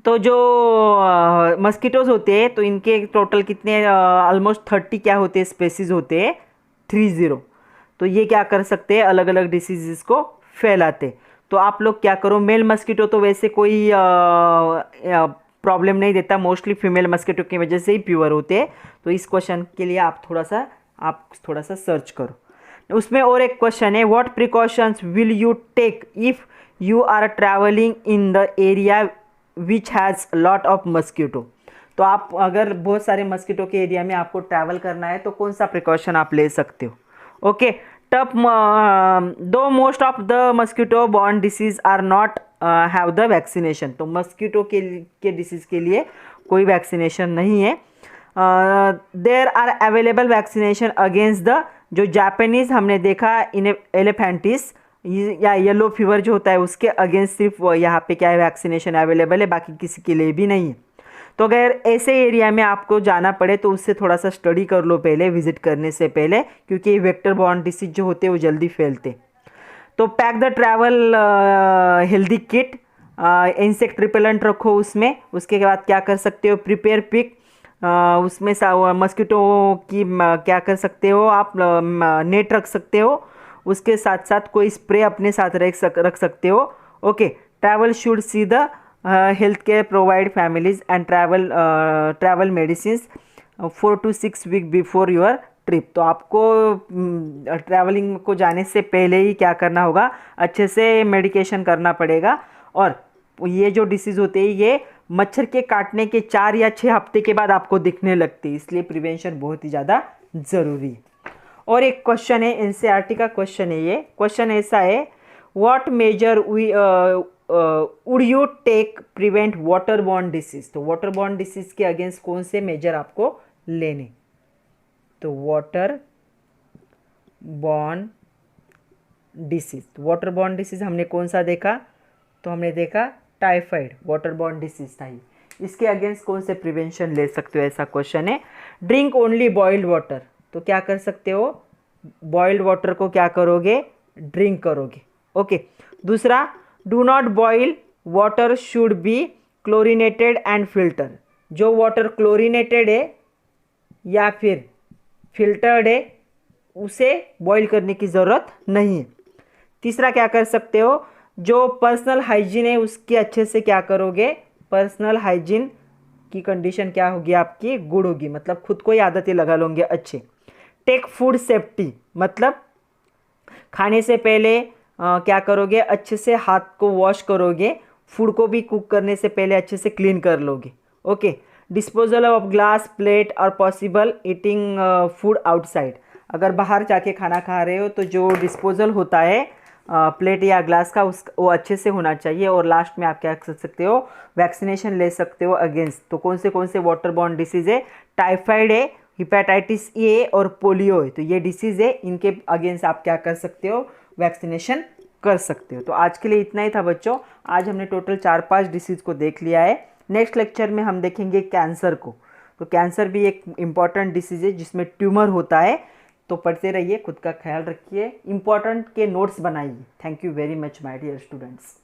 तो जो मस्किटोज होते हैं, तो इनके टोटल कितने, ऑलमोस्ट 30 क्या होते हैं, स्पेसीज होते हैं, 30। तो ये क्या कर सकते हैं, अलग अलग डिसीज़ को फैलाते। तो आप लोग क्या करो, मेल मस्कीटो तो वैसे कोई प्रॉब्लम नहीं देता, मोस्टली फीमेल मस्कीटो की वजह से ही प्योर होते हैं। तो इस क्वेश्चन के लिए आप थोड़ा सा सर्च करो। उसमें और एक क्वेश्चन है, what precautions will you take if you are travelling in the area which has lot of mosquito. तो आप अगर बहुत सारे मस्कीटो के एरिया में आपको ट्रैवल करना है तो कौन सा प्रिकॉशन आप ले सकते हो। Okay, tough though most of the mosquito borne disease are not have the vaccination. तो मस्कीटो के डिसीज़ के लिए कोई वैक्सीनेशन नहीं है। There are available vaccination against the, जो जापानीज़ हमने देखा इन एलिफेंटिस या येलो फीवर जो होता है उसके अगेंस्ट सिर्फ यहाँ पे क्या है, वैक्सीनेशन अवेलेबल है, बाकी किसी के लिए भी नहीं है। तो अगर ऐसे एरिया में आपको जाना पड़े तो उससे थोड़ा सा स्टडी कर लो पहले, विजिट करने से पहले, क्योंकि वेक्टर बॉर्न डिसीज जो होते हैं वो जल्दी फैलते। तो pack the travel healthy kit, insect repellent रखो उसमें। उसके बाद क्या कर सकते हो, प्रिपेयर पिक, उसमें मस्कीटो की क्या कर सकते हो आप, नेट रख सकते हो। उसके साथ साथ कोई स्प्रे अपने साथ रख सकते हो। Okay, travel should see the health care provide families and travel medicine 4 to 6 week before your trip. तो आपको ट्रैवलिंग को जाने से पहले ही क्या करना होगा, अच्छे से मेडिकेशन करना पड़ेगा। और ये जो डिसीज़ होते हैं ये मच्छर के काटने के 4 या 6 हफ्ते के बाद आपको दिखने लगती है, इसलिए प्रिवेंशन बहुत ही ज़्यादा ज़रूरी है। और एक क्वेश्चन है, एनसीईआरटी का क्वेश्चन है। ये क्वेश्चन ऐसा है, what major would you take prevent water borne disease. तो वाटर बॉर्न डिसीज के अगेंस्ट कौन से मेजर आपको लेने। तो water borne disease, water borne disease हमने कौन सा देखा, तो हमने देखा टाइफाइड, वाटर बॉर्न डिसीज था ये। इसके अगेंस्ट कौन से प्रिवेंशन ले सकते हो, ऐसा क्वेश्चन है। ड्रिंक ओनली बॉइल्ड वाटर, तो क्या कर सकते हो, बॉइल्ड वाटर को क्या करोगे, ड्रिंक करोगे। ओके, दूसरा, do not boil water should be chlorinated and filter. जो वाटर क्लोरीनेटेड है या फिर फिल्टर्ड है उसे बॉईल करने की ज़रूरत नहीं है। तीसरा क्या कर सकते हो, जो पर्सनल हाइजीन है उसकी अच्छे से क्या करोगे, पर्सनल हाइजीन की कंडीशन क्या होगी आपकी, गुड होगी, मतलब खुद को ही आदतें लगा लोगे अच्छे। टेक फूड सेफ्टी, मतलब खाने से पहले क्या करोगे, अच्छे से हाथ को वॉश करोगे, फूड को भी कुक करने से पहले अच्छे से क्लीन कर लोगे। Okay, disposal of glass plate और पॉसिबल ईटिंग फूड आउटसाइड। अगर बाहर जाके खाना खा रहे हो तो जो डिस्पोजल होता है प्लेट या ग्लास का वो अच्छे से होना चाहिए। और लास्ट में आप क्या कर सकते हो, वैक्सीनेशन ले सकते हो अगेंस्ट। तो कौन से वाटर बॉर्न डिसीज है, टाइफाइड है, हिपेटाइटिस ए और पोलियो है। तो ये डिसीज़ है, इनके अगेंस्ट आप क्या कर सकते हो, वैक्सीनेशन कर सकते हो। तो आज के लिए इतना ही था बच्चों। आज हमने टोटल 4-5 डिसीज़ को देख लिया है। नेक्स्ट लेक्चर में हम देखेंगे कैंसर को। तो कैंसर भी एक इम्पॉर्टेंट डिसीज़ है जिसमें ट्यूमर होता है। तो पढ़ते रहिए, खुद का ख्याल रखिए, इम्पॉर्टेंट के नोट्स बनाइए। Thank you very much my dear students.